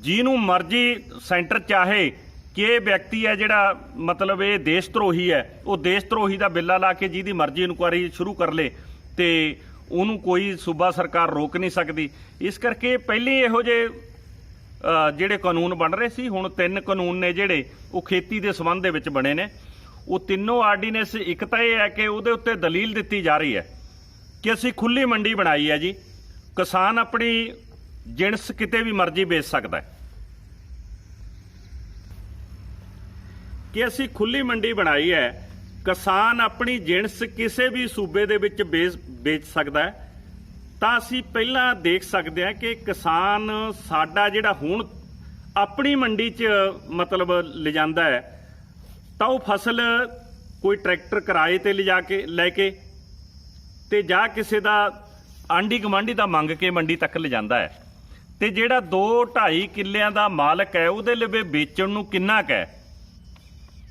ਜਿਹਨੂੰ ਮਰਜ਼ੀ ਸੈਂਟਰ ਚਾਹੇ ਕਿ ਇਹ ਵਿਅਕਤੀ ਹੈ ਜਿਹੜਾ ਮਤਲਬ ਇਹ ਦੇਸ਼ ਧਰੋਹੀ ਹੈ, ਉਹ ਦੇਸ਼ ਧਰੋਹੀ ਦਾ ਬਿੱਲਾ ਲਾ ਕੇ ਜਿਹਦੀ ਮਰਜ਼ੀ ਇਨਕੁਆਇਰੀ ਸ਼ੁਰੂ ਕਰ ਲੇ, ਤੇ ਉਹਨੂੰ ਕੋਈ ਸੂਬਾ ਸਰਕਾਰ ਰੋਕ ਨਹੀਂ ਸਕਦੀ। ਇਸ ਕਰਕੇ ਪਹਿਲੇ ਇਹੋ ਜਿਹੇ ਜਿਹੜੇ ਕਾਨੂੰਨ ਬਣ ਰਹੇ ਸੀ। ਹੁਣ 3 ਕਾਨੂੰਨ ਨੇ ਜਿਹੜੇ ਉਹ ਖੇਤੀ ਦੇ ਸੰਬੰਧ ਦੇ ਵਿੱਚ ਬਣੇ ਨੇ। ਉਹ ਤਿੰਨੋਂ ਆਰਡੀਨੈਂਸ, ਇੱਕ ਤਾਂ ਇਹ ਹੈ ਕਿ ਉਹਦੇ ਉੱਤੇ ਦਲੀਲ ਦਿੱਤੀ ਜਾ ਰਹੀ ਹੈ ਕਿ ਅਸੀਂ ਖੁੱਲੀ ਮੰਡੀ ਬਣਾਈ ਹੈ ਜੀ, ਕਿਸਾਨ ਆਪਣੀ ਜਿਣਸ ਕਿਤੇ ਵੀ ਮਰਜ਼ੀ ਵੇਚ ਸਕਦਾ ਹੈ, ਕਿ ਅਸੀਂ ਖੁੱਲੀ ਮੰਡੀ ਬਣਾਈ ਹੈ, ਕਿਸਾਨ ਆਪਣੀ ਜਿਣਸ ਕਿਸੇ ਵੀ ਸੂਬੇ ਦੇ ਵਿੱਚ ਵੇਚ ਸਕਦਾ ਹੈ। ਤਾਂ ਅਸੀਂ ਪਹਿਲਾਂ ਦੇਖ ਸਕਦੇ ਹਾਂ ਕਿ ਕਿਸਾਨ ਸਾਡਾ ਜਿਹੜਾ ਹੁਣ ਆਪਣੀ ਮੰਡੀ 'ਚ ਮਤਲਬ ਲਿਜਾਂਦਾ ਹੈ, ਤਾਂ ਉਹ ਫਸਲ ਕੋਈ ਟਰੈਕਟਰ ਕਿਰਾਏ ਤੇ ਲੈ ਕੇ ਤੇ ਜਾਂ ਕਿਸੇ ਦਾ ਆਂਢੀ ਗੁਆਂਢੀ ਦਾ ਮੰਗ ਕੇ ਮੰਡੀ ਤੱਕ ਲਿਜਾਂਦਾ ਹੈ। ਤੇ ਜਿਹੜਾ 2-2.5 ਕਿੱਲਿਆਂ ਦਾ ਮਾਲਕ ਹੈ, ਉਹਦੇ ਲਈ ਵੇਚਣ ਨੂੰ ਕਿੰਨਾ ਕੁ ਹੈ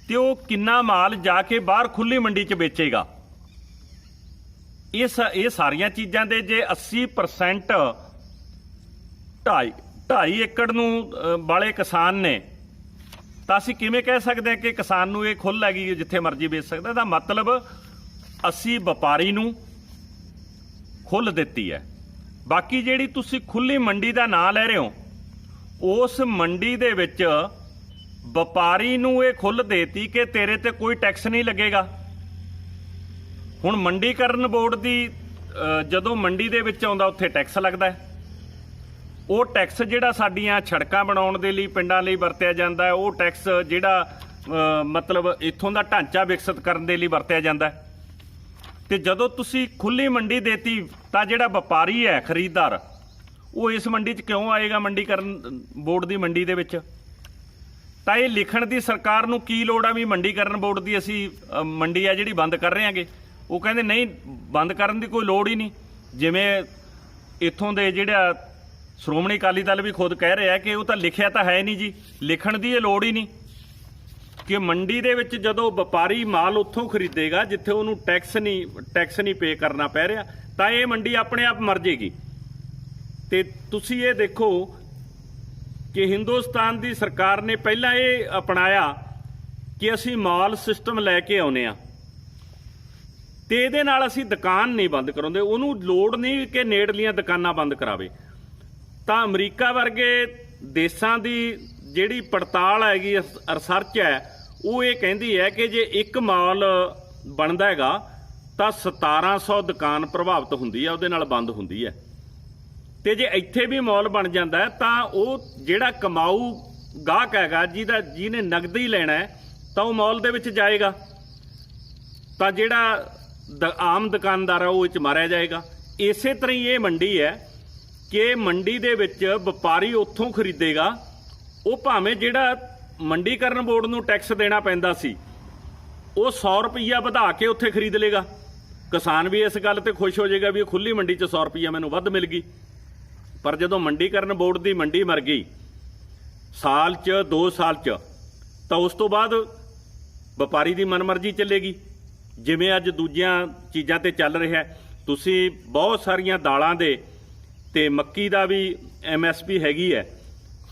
ਤੇ ਉਹ ਕਿੰਨਾ ਮਾਲ ਜਾ ਕੇ ਬਾਹਰ ਖੁੱਲੀ ਮੰਡੀ 'ਚ ਵੇਚੇਗਾ। ਇਹ ਸਾਰੀਆਂ ਚੀਜ਼ਾਂ ਦੇ ਜੇ 80% 2.5 ਏਕੜ ਨੂੰ ਵਾਲੇ ਕਿਸਾਨ ਨੇ, ਤਾਂ ਅਸੀਂ ਕਿਵੇਂ ਕਹਿ ਸਕਦੇ ਹਾਂ ਕਿ ਕਿਸਾਨ ਨੂੰ ਇਹ ਖੁੱਲ੍ਹ ਹੈਗੀ ਜਿੱਥੇ ਮਰਜ਼ੀ ਵੇਚ ਸਕਦਾ। ਇਹਦਾ ਮਤਲਬ ਅਸੀਂ ਵਪਾਰੀ ਨੂੰ ਖੁੱਲ੍ਹ ਦਿੱਤੀ ਹੈ। ਬਾਕੀ ਜਿਹੜੀ ਤੁਸੀਂ ਖੁੱਲ੍ਹੀ ਮੰਡੀ ਦਾ ਨਾਂ ਲੈ ਰਹੇ ਹੋ, ਉਸ ਮੰਡੀ ਦੇ ਵਿੱਚ ਵਪਾਰੀ ਨੂੰ ਇਹ ਖੁੱਲ੍ਹ ਦੇਤੀ ਕਿ ਤੇਰੇ ਤੇ ਕੋਈ ਟੈਕਸ ਨਹੀਂ ਲੱਗੇਗਾ। ਹੁਣ ਮੰਡੀਕਰਨ ਬੋਰਡ ਦੀ ਜਦੋਂ ਮੰਡੀ ਦੇ ਵਿੱਚ ਆਉਂਦਾ ਉੱਥੇ ਟੈਕਸ ਲੱਗਦਾ ਹੈ। ਉਹ ਟੈਕਸ ਜਿਹੜਾ ਸਾਡੀਆਂ ਸੜਕਾਂ ਬਣਾਉਣ ਦੇ ਲਈ ਪਿੰਡਾਂ ਲਈ ਵਰਤਿਆ ਜਾਂਦਾ ਹੈ, ਉਹ ਟੈਕਸ ਜਿਹੜਾ ਮਤਲਬ ਇੱਥੋਂ ਦਾ ਢਾਂਚਾ ਵਿਕਸਿਤ ਕਰਨ ਦੇ ਲਈ ਵਰਤਿਆ ਜਾਂਦਾ ਹੈ। ਤੇ ਜਦੋਂ ਤੁਸੀਂ ਖੁੱਲੀ ਮੰਡੀ ਦੇਤੀ ਤਾਂ ਜਿਹੜਾ ਵਪਾਰੀ ਹੈ, ਖਰੀਦਦਾਰ, ਉਹ ਇਸ ਮੰਡੀ 'ਚ ਕਿਉਂ ਆਏਗਾ ਮੰਡੀਕਰਨ ਬੋਰਡ ਦੀ ਮੰਡੀ ਦੇ ਵਿੱਚ? ਤਾਂ ਇਹ ਲਿਖਣ ਦੀ ਸਰਕਾਰ ਨੂੰ ਕੀ ਲੋੜ ਆ ਵੀ ਮੰਡੀਕਰਨ ਬੋਰਡ ਦੀ ਅਸੀਂ ਮੰਡੀ ਆ ਜਿਹੜੀ ਬੰਦ ਕਰ ਰਹੇ ਹਾਂਗੇ? ਉਹ ਕਹਿੰਦੇ ਨਹੀਂ, ਬੰਦ ਕਰਨ ਦੀ ਕੋਈ ਲੋੜ ਹੀ ਨਹੀਂ। ਜਿਵੇਂ ਇੱਥੋਂ ਦੇ ਜਿਹੜਾ ਸ਼੍ਰੋਮਣੀ ਅਕਾਲੀ ਦਲ ਵੀ ਖੁਦ ਕਹਿ ਰਿਹਾ ਕਿ ਉਹ ਤਾਂ ਲਿਖਿਆ ਤਾਂ ਹੈ ਨਹੀਂ ਜੀ, ਲਿਖਣ ਦੀ ਇਹ ਲੋੜ ਹੀ ਨਹੀਂ ਕਿ ਮੰਡੀ ਦੇ ਵਿੱਚ ਜਦੋਂ ਵਪਾਰੀ ਮਾਲ ਉੱਥੋਂ ਖਰੀਦੇਗਾ ਜਿੱਥੇ ਉਹਨੂੰ ਟੈਕਸ ਨਹੀਂ ਪੇ ਕਰਨਾ ਪੈ ਰਿਹਾ, ਤਾਂ ਇਹ ਮੰਡੀ ਆਪਣੇ ਆਪ ਮਰ ਜੇਗੀ। ਤੇ ਤੁਸੀਂ ਇਹ ਦੇਖੋ ਕਿ ਹਿੰਦੁਸਤਾਨ ਦੀ ਸਰਕਾਰ ਨੇ ਪਹਿਲਾਂ ਇਹ ਅਪਣਾਇਆ ਕਿ ਅਸੀਂ ਮਾਲ ਸਿਸਟਮ ਲੈ ਕੇ ਆਉਨੇ ਆ ਤੇ ਇਹਦੇ ਨਾਲ ਅਸੀਂ ਦੁਕਾਨ ਨਹੀਂ ਬੰਦ ਕਰਾਉਂਦੇ। ਉਹਨੂੰ ਲੋੜ ਨਹੀਂ ਕਿ ਨੇੜਲੀਆਂ ਦੁਕਾਨਾਂ ਬੰਦ ਕਰਾਵੇ। ਤਾਂ ਅਮਰੀਕਾ ਵਰਗੇ ਦੇਸ਼ਾਂ ਦੀ ਜਿਹੜੀ ਪੜਤਾਲ ਹੈਗੀ, ਰਿਸਰਚ ਹੈ, ਉਹ ਇਹ ਕਹਿੰਦੀ ਹੈ ਕਿ ਜੇ ਇੱਕ ਮਾਲ ਬਣਦਾ ਹੈਗਾ ਤਾਂ 1700 ਦੁਕਾਨ ਪ੍ਰਭਾਵਿਤ ਹੁੰਦੀ ਹੈ, ਉਹਦੇ ਨਾਲ ਬੰਦ ਹੁੰਦੀ ਹੈ। ਤੇ ਜੇ ਇੱਥੇ ਵੀ ਮਾਲ ਬਣ ਜਾਂਦਾ ਹੈ ਤਾਂ ਉਹ ਜਿਹੜਾ ਕਮਾਊ ਗਾਹਕ ਹੈਗਾ, ਜਿਹਨੇ ਨਗਦੀ ਲੈਣਾ ਹੈ, ਤਾਂ ਉਹ ਮਾਲ ਦੇ ਵਿੱਚ ਜਾਏਗਾ, ਤਾਂ ਜਿਹੜਾ ਆਮ ਦੁਕਾਨਦਾਰ ਹੈ ਉਹ ਇਹ 'ਚ ਮਾਰਿਆ ਜਾਏਗਾ। ਇਸੇ ਤਰ੍ਹਾਂ ਹੀ ਇਹ ਮੰਡੀ ਹੈ ਕਿ ਮੰਡੀ ਦੇ ਵਿੱਚ ਵਪਾਰੀ ਉੱਥੋਂ ਖਰੀਦੇਗਾ, ਉਹ ਭਾਵੇਂ ਜਿਹੜਾ ਮੰਡੀਕਰਨ ਬੋਰਡ ਨੂੰ ਟੈਕਸ ਦੇਣਾ ਪੈਂਦਾ ਸੀ ਉਹ 100 ਰੁਪਈਆ ਵਧਾ ਕੇ ਉੱਥੇ ਖਰੀਦ ਲੇਗਾ। ਕਿਸਾਨ ਵੀ ਇਸ ਗੱਲ ਤੇ ਖੁਸ਼ ਹੋ ਜਾਏਗਾ ਵੀ ਖੁੱਲੀ ਮੰਡੀ 'ਚ 100 ਰੁਪਈਆ ਮੈਨੂੰ ਵੱਧ ਮਿਲ ਗਈ। ਪਰ ਜਦੋਂ ਮੰਡੀਕਰਨ ਬੋਰਡ ਦੀ ਮੰਡੀ ਮਰ ਗਈ ਸਾਲ 'ਚ 2 ਸਾਲ 'ਚ, ਤਾਂ ਉਸ ਤੋਂ ਬਾਅਦ ਵਪਾਰੀ ਦੀ ਮਨਮਰਜ਼ੀ ਚੱਲੇਗੀ। ਜਿਵੇਂ ਅੱਜ ਦੂਜੀਆਂ ਚੀਜ਼ਾਂ ਤੇ ਚੱਲ ਰਿਹਾ, ਤੁਸੀਂ ਬਹੁਤ ਸਾਰੀਆਂ ਦਾਲਾਂ ਦੇ ਤੇ ਮੱਕੀ ਦਾ ਵੀ MSP ਹੈਗੀ ਹੈ,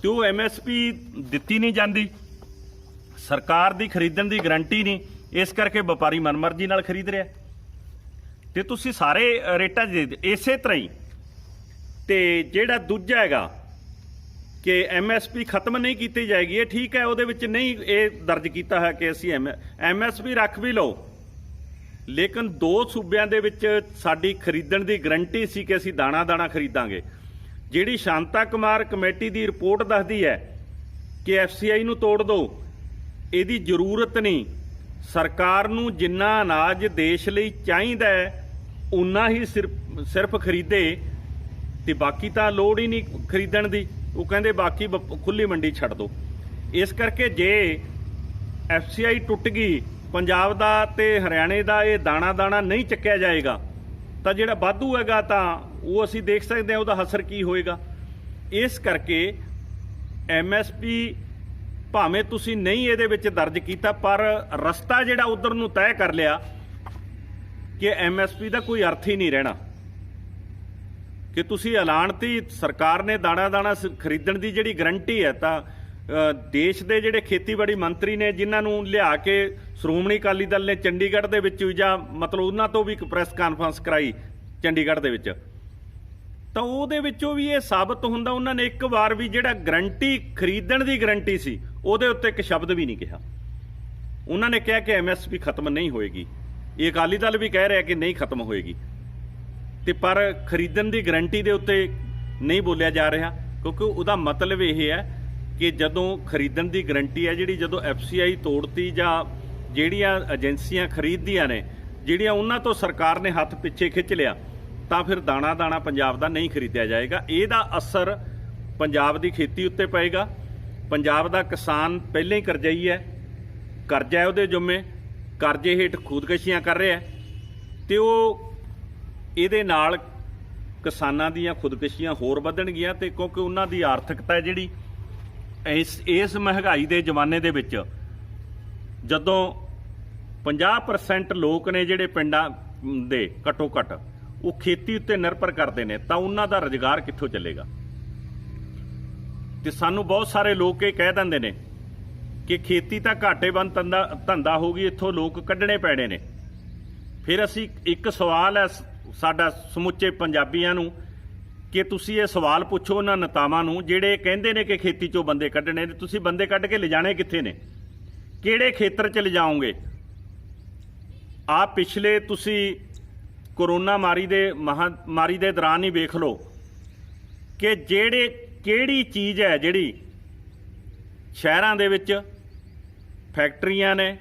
ਤੇ ਉਹ MSP ਦਿੱਤੀ ਨਹੀਂ ਜਾਂਦੀ, ਸਰਕਾਰ ਦੀ ਖਰੀਦਣ ਦੀ ਗਰੰਟੀ ਨਹੀਂ, ਇਸ ਕਰਕੇ ਵਪਾਰੀ ਮਨਮਰਜ਼ੀ ਨਾਲ ਖਰੀਦ ਰਿਹਾ। ਤੇ ਤੁਸੀਂ ਸਾਰੇ ਰੇਟਾਂ ਦੇ ਇਸੇ ਤਰ੍ਹਾਂ ਹੀ। ਤੇ ਜਿਹੜਾ ਦੂਜਾ ਹੈਗਾ ਕਿ MSP ਖਤਮ ਨਹੀਂ ਕੀਤੀ ਜਾਏਗੀ, ਇਹ ਠੀਕ ਹੈ, ਉਹਦੇ ਵਿੱਚ ਨਹੀਂ ਇਹ ਦਰਜ ਕੀਤਾ ਹੈ ਕਿ ਅਸੀਂ MSP ਰੱਖ ਵੀ ਲਓ, ਲੇਕਿਨ 2 ਸੂਬਿਆਂ ਦੇ ਵਿੱਚ ਸਾਡੀ ਖਰੀਦਣ ਦੀ ਗਰੰਟੀ ਸੀ ਕਿ ਅਸੀਂ ਦਾਣਾ ਖਰੀਦਾਂਗੇ। ਜਿਹੜੀ ਸ਼ਾਂਤਾ ਕੁਮਾਰ ਕਮੇਟੀ ਦੀ ਰਿਪੋਰਟ ਦੱਸਦੀ ਹੈ ਕਿ FCI ਨੂੰ ਤੋੜ ਦਿਓ, ਇਹਦੀ ਜ਼ਰੂਰਤ ਨਹੀਂ। ਸਰਕਾਰ ਨੂੰ ਜਿੰਨਾ ਅਨਾਜ ਦੇਸ਼ ਲਈ ਚਾਹੀਦਾ ਹੈ ਉਨਾ ਹੀ ਸਿਰਫ ਖਰੀਦੇ, ਤੇ ਬਾਕੀ ਤਾਂ ਲੋੜ ਹੀ ਨਹੀਂ ਖਰੀਦਣ ਦੀ। ਉਹ ਕਹਿੰਦੇ ਬਾਕੀ ਖੁੱਲੀ ਮੰਡੀ ਛੱਡ ਦਿਓ। ਇਸ ਕਰਕੇ ਜੇ FCI ਟੁੱਟ ਗਈ, ਪੰਜਾਬ ਦਾ ਤੇ ਹਰਿਆਣੇ ਦਾ ਇਹ ਦਾਣਾ ਨਹੀਂ ਚੱਕਿਆ ਜਾਏਗਾ, ਤਾਂ ਜਿਹੜਾ ਵਾਧੂ ਹੈਗਾ ਤਾਂ ਉਹ ਅਸੀਂ ਦੇਖ ਸਕਦੇ ਹਾਂ ਉਹਦਾ ਅਸਰ ਕੀ ਹੋਏਗਾ। ਇਸ ਕਰਕੇ MSP ਭਾਵੇਂ ਤੁਸੀਂ ਨਹੀਂ ਇਹਦੇ ਵਿੱਚ ਦਰਜ ਕੀਤਾ, ਪਰ ਰਸਤਾ ਜਿਹੜਾ ਉਧਰ ਨੂੰ ਤੈਅ ਕਰ ਲਿਆ ਕਿ MSP ਦਾ ਕੋਈ ਅਰਥ ਹੀ ਨਹੀਂ ਰਹਿਣਾ, ਕਿ ਤੁਸੀਂ ਐਲਾਨ ਤੇ ਸਰਕਾਰ ਨੇ ਦਾਣਾ ਖਰੀਦਣ ਦੀ ਜਿਹੜੀ ਗਰੰਟੀ ਹੈ, ਤਾਂ ਦੇਸ਼ ਦੇ ਜਿਹੜੇ ਖੇਤੀਬਾੜੀ ਮੰਤਰੀ ਨੇ ਜਿਨ੍ਹਾਂ ਨੂੰ ਲਿਆ ਕੇ ਸ਼੍ਰੋਮਣੀ ਅਕਾਲੀ ਦਲ ਨੇ ਚੰਡੀਗੜ੍ਹ ਦੇ ਵਿੱਚ ਜਾਂ ਮਤਲਬ ਉਹਨਾਂ ਤੋਂ ਵੀ ਇੱਕ ਪ੍ਰੈਸ ਕਾਨਫਰੰਸ ਕਰਾਈ ਚੰਡੀਗੜ੍ਹ ਦੇ ਵਿੱਚ, ਤਾਂ ਉਹਦੇ ਵਿੱਚੋਂ ਵੀ ਇਹ ਸਾਬਤ ਹੁੰਦਾ, ਉਹਨਾਂ ਨੇ ਇੱਕ ਵਾਰ ਵੀ ਜਿਹੜਾ ਗਰੰਟੀ ਖਰੀਦਣ ਦੀ ਗਰੰਟੀ ਸੀ ਉਹਦੇ ਉੱਤੇ ਇੱਕ ਸ਼ਬਦ ਵੀ ਨਹੀਂ ਕਿਹਾ। ਉਹਨਾਂ ਨੇ ਕਿਹਾ ਕਿ ਐਮਐਸਪੀ ਖਤਮ ਨਹੀਂ ਹੋਏਗੀ, ਇਹ ਅਕਾਲੀ ਦਲ ਵੀ ਕਹਿ ਰਿਹਾ ਕਿ ਨਹੀਂ ਖਤਮ ਹੋਏਗੀ, ਤੇ ਪਰ ਖਰੀਦਣ ਦੀ ਗਰੰਟੀ ਦੇ ਉੱਤੇ ਨਹੀਂ ਬੋਲਿਆ ਜਾ ਰਿਹਾ, ਕਿਉਂਕਿ ਉਹਦਾ ਮਤਲਬ ਇਹ ਹੈ ਕਿ ਜਦੋਂ ਖਰੀਦਣ ਦੀ ਗਰੰਟੀ ਹੈ ਜਿਹੜੀ, ਜਦੋਂ ਐਫਸੀਆਈ ਤੋੜਤੀ ਜਾਂ ਜਿਹੜੀਆਂ ਏਜੰਸੀਆਂ ਖਰੀਦਦੀਆਂ ਨੇ ਜਿਹੜੀਆਂ, ਉਹਨਾਂ ਤੋਂ ਸਰਕਾਰ ਨੇ ਹੱਥ ਪਿੱਛੇ ਖਿੱਚ ਲਿਆ, ਤਾਂ ਫਿਰ ਦਾਣਾ ਦਾਣਾ ਪੰਜਾਬ ਦਾ ਨਹੀਂ ਖਰੀਦਿਆ ਜਾਏਗਾ। ਇਹਦਾ ਅਸਰ ਪੰਜਾਬ ਦੀ ਖੇਤੀ ਉੱਤੇ ਪਏਗਾ। ਪੰਜਾਬ ਦਾ ਕਿਸਾਨ ਪਹਿਲਾਂ ਹੀ ਕਰਜ਼ਈ ਹੈ, ਕਰਜ਼ਾ ਹੈ ਉਹਦੇ ਜੁੰਮੇ, ਕਰਜ਼ੇ ਹੇਠ ਖੁਦਕਸ਼ੀਆਂ ਕਰ ਰਿਹਾ, ਤੇ ਉਹ ਇਹਦੇ ਨਾਲ ਕਿਸਾਨਾਂ ਦੀਆਂ ਖੁਦਕਸ਼ੀਆਂ ਹੋਰ ਵਧਣਗੀਆਂ, ਤੇ ਕਿਉਂਕਿ ਉਹਨਾਂ ਦੀ ਆਰਥਿਕਤਾ ਜਿਹੜੀ ਇਸ ਮਹਿੰਗਾਈ ਦੇ ਜ਼ਮਾਨੇ ਦੇ ਵਿੱਚ, ਜਦੋਂ 50% ਲੋਕ ਨੇ ਜਿਹੜੇ ਪਿੰਡਾਂ ਦੇ ਘੱਟੋ ਘੱਟ ਉਹ ਖੇਤੀ ਉੱਤੇ ਨਿਰਭਰ ਕਰਦੇ ਨੇ, ਤਾਂ ਉਹਨਾਂ ਦਾ ਰੁਜ਼ਗਾਰ ਕਿੱਥੋਂ ਚੱਲੇਗਾ। ਤੇ ਸਾਨੂੰ ਬਹੁਤ ਸਾਰੇ ਲੋਕ ਇਹ ਕਹਿ ਦਿੰਦੇ ਨੇ ਕਿ ਖੇਤੀ ਤਾਂ ਘਾਟੇਬੰਦ ਧੰਦਾ ਹੋ ਗਈ, ਇੱਥੋਂ ਲੋਕ ਕੱਢਣੇ ਪੈਣੇ ਨੇ। ਫਿਰ ਅਸੀਂ, ਇੱਕ ਸਵਾਲ ਹੈ ਸਾਡਾ ਸਮੁੱਚੇ ਪੰਜਾਬੀਆਂ ਨੂੰ ਕਿ ਤੁਸੀਂ ਇਹ ਸਵਾਲ ਪੁੱਛੋ ਉਹਨਾਂ ਨੇਤਾਵਾਂ ਨੂੰ ਜਿਹੜੇ ਕਹਿੰਦੇ ਨੇ ਕਿ ਖੇਤੀ 'ਚੋਂ ਬੰਦੇ ਕੱਢਣੇ ਨੇ, ਤੁਸੀਂ ਬੰਦੇ ਕੱਢ ਕੇ ਲਿਜਾਣੇ ਕਿੱਥੇ ਨੇ, ਕਿਹੜੇ ਖੇਤਰ 'ਚ ਲਿਜਾਓਗੇ। ਪਿਛਲੇ ਤੁਸੀਂ ਕੋਰੋਨਾ ਮਹਾਮਾਰੀ ਦੇ ਦੌਰਾਨ ਹੀ ਵੇਖ ਲਓ ਕਿ ਕਿਹੜੀ ਚੀਜ਼ ਹੈ ਜਿਹੜੀ ਸ਼ਹਿਰਾਂ ਦੇ ਵਿੱਚ ਫੈਕਟਰੀਆਂ ਨੇ,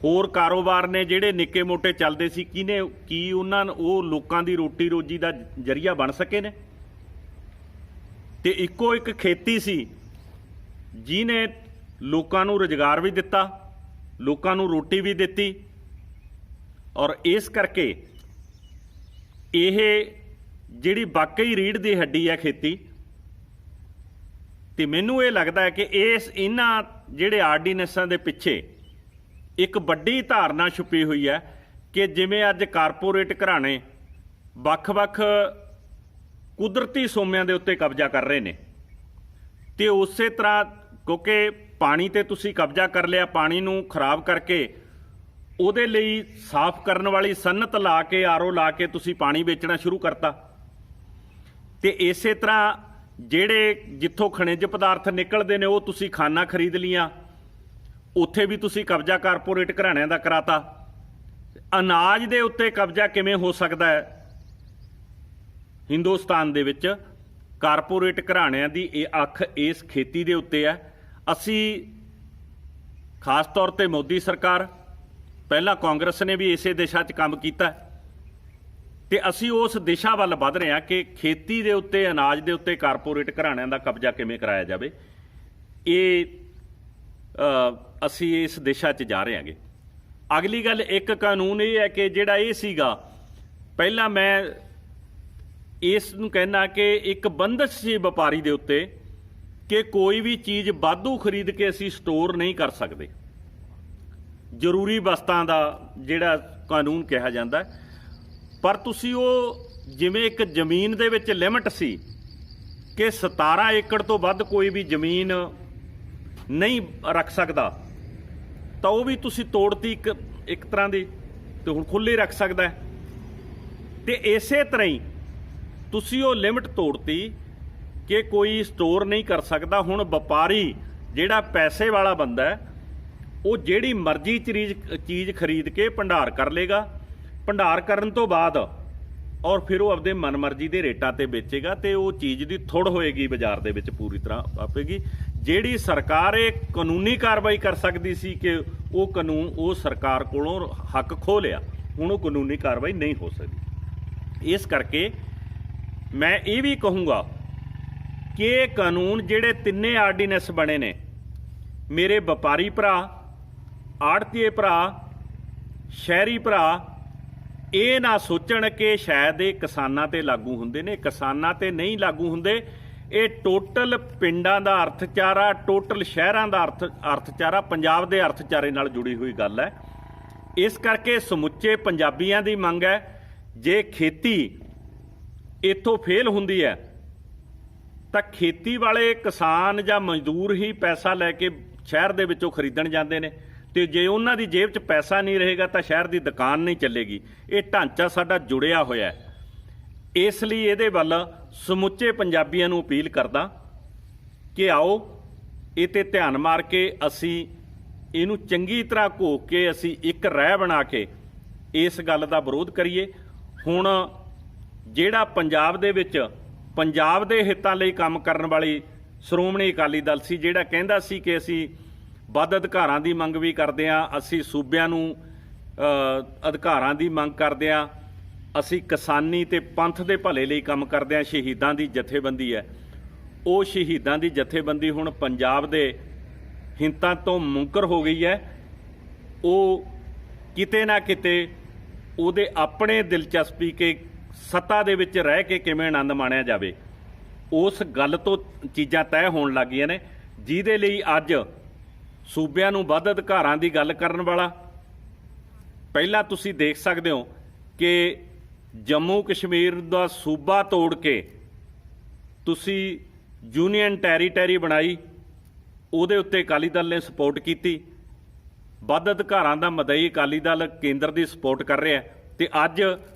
ਹੋਰ ਕਾਰੋਬਾਰ ਨੇ ਜਿਹੜੇ ਨਿੱਕੇ ਮੋਟੇ ਚੱਲਦੇ ਸੀ, ਕੀ ਉਹ ਲੋਕਾਂ ਦੀ ਰੋਟੀ ਰੋਜੀ ਦਾ ਜ਼ਰੀਆ ਬਣ ਸਕੇ ਨੇ। ਤੇ ਇੱਕੋ ਇੱਕ ਖੇਤੀ ਸੀ ਜਿਹਨੇ ਲੋਕਾਂ ਨੂੰ ਰੁਜ਼ਗਾਰ ਵੀ ਦਿੱਤਾ, ਲੋਕਾਂ ਨੂੰ ਰੋਟੀ ਵੀ ਦਿੱਤੀ, ਔਰ ਇਸ ਕਰਕੇ ਇਹ ਜਿਹੜੀ ਵਾਕਈ ਰੀੜ੍ਹ ਦੀ ਹੱਡੀ ਹੈ ਖੇਤੀ। ਤੇ ਮੈਨੂੰ ਇਹ ਲੱਗਦਾ ਹੈ ਕਿ ਇਹਨਾਂ ਜਿਹੜੇ ਆਰਡੀਨੈਂਸਾਂ ਦੇ ਪਿੱਛੇ ਇੱਕ ਵੱਡੀ ਧਾਰਨਾ ਛੁਪੀ ਹੋਈ ਹੈ ਕਿ ਜਿਵੇਂ ਅੱਜ ਕਾਰਪੋਰੇਟ ਘਰਾਣੇ ਵੱਖ-ਵੱਖ ਕੁਦਰਤੀ ਸੋਮਿਆਂ ਦੇ ਉੱਤੇ ਕਬਜ਼ਾ ਕਰ ਰਹੇ ਨੇ, ਤੇ ਉਸੇ ਤਰ੍ਹਾਂ ਕਿਉਂਕਿ ਪਾਣੀ ਤੇ ਤੁਸੀਂ ਕਬਜ਼ਾ ਕਰ ਲਿਆ, ਪਾਣੀ ਨੂੰ ਖਰਾਬ ਕਰਕੇ ਉਹਦੇ ਲਈ ਸਾਫ਼ ਕਰਨ ਵਾਲੀ ਸਨਅਤ ਲਾ ਕੇ, ਆਰਓ ਲਾ ਕੇ ਤੁਸੀਂ ਪਾਣੀ ਵੇਚਣਾ ਸ਼ੁਰੂ ਕਰਤਾ। ਤੇ ਇਸੇ ਤਰ੍ਹਾਂ ਜਿਹੜੇ ਜਿੱਥੋਂ ਖਣਿਜ ਪਦਾਰਥ ਨਿਕਲਦੇ ਨੇ ਉਹ ਤੁਸੀਂ ਖਾਨਾ ਖਰੀਦ ਲੀਆਂ, ਉੱਥੇ ਵੀ ਤੁਸੀਂ ਕਬਜ਼ਾ ਕਾਰਪੋਰੇਟ ਘਰਾਣਿਆਂ ਦਾ ਕਰਾਤਾ। ਅਨਾਜ ਦੇ ਉੱਤੇ ਕਬਜ਼ਾ ਕਿਵੇਂ ਹੋ ਸਕਦਾ ਹੈ ਹਿੰਦੁਸਤਾਨ ਦੇ ਵਿੱਚ? ਕਾਰਪੋਰੇਟ ਘਰਾਣਿਆਂ ਦੀ ਇਹ ਅੱਖ ਇਸ ਖੇਤੀ ਦੇ ਉੱਤੇ ਹੈ। ਅਸੀਂ ਖਾਸ ਤੌਰ ਤੇ ਮੋਦੀ ਸਰਕਾਰ, ਪਹਿਲਾਂ ਕਾਂਗਰਸ ਨੇ ਵੀ ਇਸੇ ਦਿਸ਼ਾ 'ਚ ਕੰਮ ਕੀਤਾ, ਤੇ ਅਸੀਂ ਉਸ ਦਿਸ਼ਾ ਵੱਲ ਵਧ ਰਹੇ ਹਾਂ ਕਿ ਖੇਤੀ ਦੇ ਉੱਤੇ, ਅਨਾਜ ਦੇ ਉੱਤੇ ਕਾਰਪੋਰੇਟ ਘਰਾਣਿਆਂ ਦਾ ਕਬਜ਼ਾ ਕਿਵੇਂ ਕਰਾਇਆ ਜਾਵੇ। ਇਹ ਅਸੀਂ ਇਸ ਦਿਸ਼ਾ 'ਚ ਜਾ ਰਹੇ ਹਾਂਗੇ। ਅਗਲੀ ਗੱਲ, ਇੱਕ ਕਾਨੂੰਨ ਇਹ ਹੈ ਕਿ ਜਿਹੜਾ ਇਹ ਸੀਗਾ, ਪਹਿਲਾਂ ਮੈਂ ਇਸ ਨੂੰ ਕਹਿਣਾ ਕਿ ਇੱਕ ਬੰਦਸ਼ ਸੀ ਵਪਾਰੀ ਦੇ ਉੱਤੇ ਕਿ ਕੋਈ ਵੀ ਚੀਜ਼ ਵਾਧੂ ਖਰੀਦ ਕੇ ਅਸੀਂ ਸਟੋਰ ਨਹੀਂ ਕਰ ਸਕਦੇ। ਜ਼ਰੂਰੀ ਵਸਤਾਂ ਦਾ ਜਿਹੜਾ ਕਾਨੂੰਨ ਕਿਹਾ ਜਾਂਦਾ, ਪਰ ਤੁਸੀਂ ਉਹ ਜਿਵੇਂ ਇੱਕ ਜ਼ਮੀਨ ਦੇ ਵਿੱਚ ਲਿਮਟ ਸੀ ਕਿ 17 ਏਕੜ ਤੋਂ ਵੱਧ ਕੋਈ ਵੀ ਜ਼ਮੀਨ ਨਹੀਂ ਰੱਖ ਸਕਦਾ, ਤਾਂ ਉਹ ਵੀ ਤੁਸੀਂ ਤੋੜਤੀ ਇੱਕ ਤਰ੍ਹਾਂ ਦੀ, ਤੇ ਹੁਣ ਖੁੱਲ੍ਹੀ ਰੱਖ ਸਕਦਾ। ਤੇ ਇਸੇ ਤਰ੍ਹਾਂ ਹੀ ਤੁਸੀਂ ਉਹ ਲਿਮਟ ਤੋੜਤੀ ਕਿ ਕੋਈ ਸਟੋਰ ਨਹੀਂ ਕਰ ਸਕਦਾ। ਹੁਣ ਵਪਾਰੀ ਜਿਹੜਾ ਪੈਸੇ ਵਾਲਾ ਬੰਦਾ ਹੈ, ਉਹ ਜਿਹੜੀ ਮਰਜ਼ੀ ਚੀਜ਼ ਖਰੀਦ ਕੇ ਭੰਡਾਰ ਕਰ ਲੇਗਾ। ਭੰਡਾਰ ਕਰਨ ਤੋਂ ਬਾਅਦ ਔਰ ਫਿਰ ਉਹ ਆਪਦੇ ਮਨਮਰਜ਼ੀ ਦੇ ਰੇਟਾਂ ਤੇ ਵੇਚੇਗਾ, ਤੇ ਉਹ ਚੀਜ਼ ਦੀ ਥੁੜ ਹੋਏਗੀ ਬਾਜ਼ਾਰ ਦੇ ਵਿੱਚ ਪੂਰੀ ਤਰ੍ਹਾਂ ਆਪੇਗੀ। ਜਿਹੜੀ ਸਰਕਾਰ ਇਹ ਕਾਨੂੰਨੀ ਕਾਰਵਾਈ ਕਰ ਸਕਦੀ ਸੀ ਕਿ ਉਹ ਸਰਕਾਰ ਕੋਲੋਂ ਹੱਕ ਖੋਹ ਲਿਆ, ਹੁਣ ਉਹ ਕਾਨੂੰਨੀ ਕਾਰਵਾਈ ਨਹੀਂ ਹੋ ਸਕਦੀ। ਇਸ ਕਰਕੇ ਮੈਂ ਇਹ ਵੀ ਕਹੂੰਗਾ ਕਿ ਇਹ ਕਾਨੂੰਨ ਜਿਹੜੇ ਤਿੰਨੇ ਆਰਡੀਨੈਂਸ ਬਣੇ ਨੇ, ਮੇਰੇ ਵਪਾਰੀ ਭਰਾ, ਆੜ੍ਹਤੀਏ ਭਰਾ, ਸ਼ਹਿਰੀ ਭਰਾ, ਇਹ ਨਾ ਸੋਚਣ ਕਿ ਸ਼ਾਇਦ ਇਹ ਕਿਸਾਨਾਂ ਤੇ ਲਾਗੂ ਹੁੰਦੇ ਨੇ। ਕਿਸਾਨਾਂ ਤੇ ਨਹੀਂ ਲਾਗੂ ਹੁੰਦੇ। ਇਹ ਟੋਟਲ ਪਿੰਡਾਂ ਦਾ ਅਰਥਚਾਰਾ, ਟੋਟਲ ਸ਼ਹਿਰਾਂ ਦਾ ਅਰਥਚਾਰਾ, ਪੰਜਾਬ ਦੇ ਅਰਥਚਾਰੇ ਨਾਲ ਜੁੜੀ ਹੋਈ ਗੱਲ ਹੈ। ਇਸ ਕਰਕੇ ਸਮੁੱਚੇ ਪੰਜਾਬੀਆਂ ਦੀ ਮੰਗ ਹੈ, ਜੇ ਖੇਤੀ ਇੱਥੋਂ ਫੇਲ ਹੁੰਦੀ ਹੈ ਤਾਂ ਖੇਤੀ ਵਾਲੇ ਕਿਸਾਨ ਜਾਂ ਮਜ਼ਦੂਰ ਹੀ ਪੈਸਾ ਲੈ ਕੇ ਸ਼ਹਿਰ ਦੇ ਵਿੱਚੋਂ ਖਰੀਦਣ ਜਾਂਦੇ ਨੇ, ਤੇ ਜੇ ਉਹਨਾਂ ਦੀ ਜੇਬ 'ਚ ਪੈਸਾ ਨਹੀਂ ਰਹੇਗਾ ਤਾਂ ਸ਼ਹਿਰ ਦੀ ਦੁਕਾਨ ਨਹੀਂ ਚੱਲੇਗੀ। ਇਹ ਢਾਂਚਾ ਸਾਡਾ ਜੁੜਿਆ ਹੋਇਆ ਹੈ। ਇਸ ਲਈ ਇਹਦੇ ਵੱਲ ਸਮੁੱਚੇ ਪੰਜਾਬੀਆਂ ਨੂੰ ਅਪੀਲ ਕਰਦਾ ਕਿ ਆਓ ਇਹ 'ਤੇ ਧਿਆਨ ਮਾਰ ਕੇ ਅਸੀਂ ਇਹਨੂੰ ਚੰਗੀ ਤਰ੍ਹਾਂ ਘੋਖ ਕੇ ਅਸੀਂ ਇੱਕ ਰਹਿ ਬਣਾ ਕੇ ਇਸ ਗੱਲ ਦਾ ਵਿਰੋਧ ਕਰੀਏ। ਹੁਣ ਜਿਹੜਾ ਪੰਜਾਬ ਦੇ ਵਿੱਚ ਪੰਜਾਬ ਦੇ ਹਿੱਤਾਂ ਲਈ ਕੰਮ ਕਰਨ ਵਾਲੀ ਸ਼੍ਰੋਮਣੀ ਅਕਾਲੀ ਦਲ ਸੀ, ਜਿਹੜਾ ਕਹਿੰਦਾ ਸੀ ਕਿ ਅਸੀਂ ਵੱਧ ਅਧਿਕਾਰਾਂ ਦੀ ਮੰਗ ਵੀ ਕਰਦੇ ਹਾਂ, ਅਸੀਂ ਸੂਬਿਆਂ ਨੂੰ ਅਧਿਕਾਰਾਂ ਦੀ ਮੰਗ ਕਰਦੇ ਹਾਂ, ਅਸੀਂ ਕਿਸਾਨੀ ਤੇ ਪੰਥ ਦੇ ਭਲੇ ਲਈ ਕੰਮ ਕਰਦੇ ਹਾਂ, ਸ਼ਹੀਦਾਂ ਦੀ ਜਥੇਬੰਦੀ ਹੈ, ਉਹ ਸ਼ਹੀਦਾਂ ਦੀ ਜਥੇਬੰਦੀ ਹੁਣ ਪੰਜਾਬ ਦੇ ਹਿੱਤਾਂ ਤੋਂ ਮੁਨਕਰ ਹੋ ਗਈ ਹੈ। ਉਹ ਕਿਤੇ ਨਾ ਕਿਤੇ ਉਹਦੇ ਆਪਣੇ ਦਿਲਚਸਪੀ ਕੇ ਸੱਤਾ ਦੇ ਵਿੱਚ ਰਹਿ ਕੇ ਕਿਵੇਂ ਆਨੰਦ ਮਾਣਿਆ ਜਾਵੇ, ਉਸ ਗੱਲ ਤੋਂ ਚੀਜ਼ਾਂ ਤੈਅ ਹੋਣ ਲੱਗ ਗਈਆਂ ਨੇ, ਜਿਹਦੇ ਲਈ ਅੱਜ ਸੂਬਿਆਂ ਨੂੰ ਵੱਧ ਅਧਿਕਾਰਾਂ ਦੀ ਗੱਲ ਕਰਨ ਵਾਲਾ, ਪਹਿਲਾਂ ਤੁਸੀਂ ਦੇਖ ਸਕਦੇ ਹੋ ਕਿ ਜੰਮੂ ਕਸ਼ਮੀਰ ਦਾ ਸੂਬਾ ਤੋੜ ਕੇ ਤੁਸੀਂ ਯੂਨੀਅਨ ਟੈਰੀਟਰੀ ਬਣਾਈ, ਉਹਦੇ ਉੱਤੇ ਅਕਾਲੀ ਦਲ ਨੇ ਸਪੋਰਟ ਕੀਤੀ। ਵੱਧ ਅਧਿਕਾਰਾਂ ਦਾ ਮਦਈ ਅਕਾਲੀ ਦਲ ਕੇਂਦਰ ਦੀ ਸਪੋਰਟ ਕਰ ਰਿਹਾ ਤੇ ਅੱਜ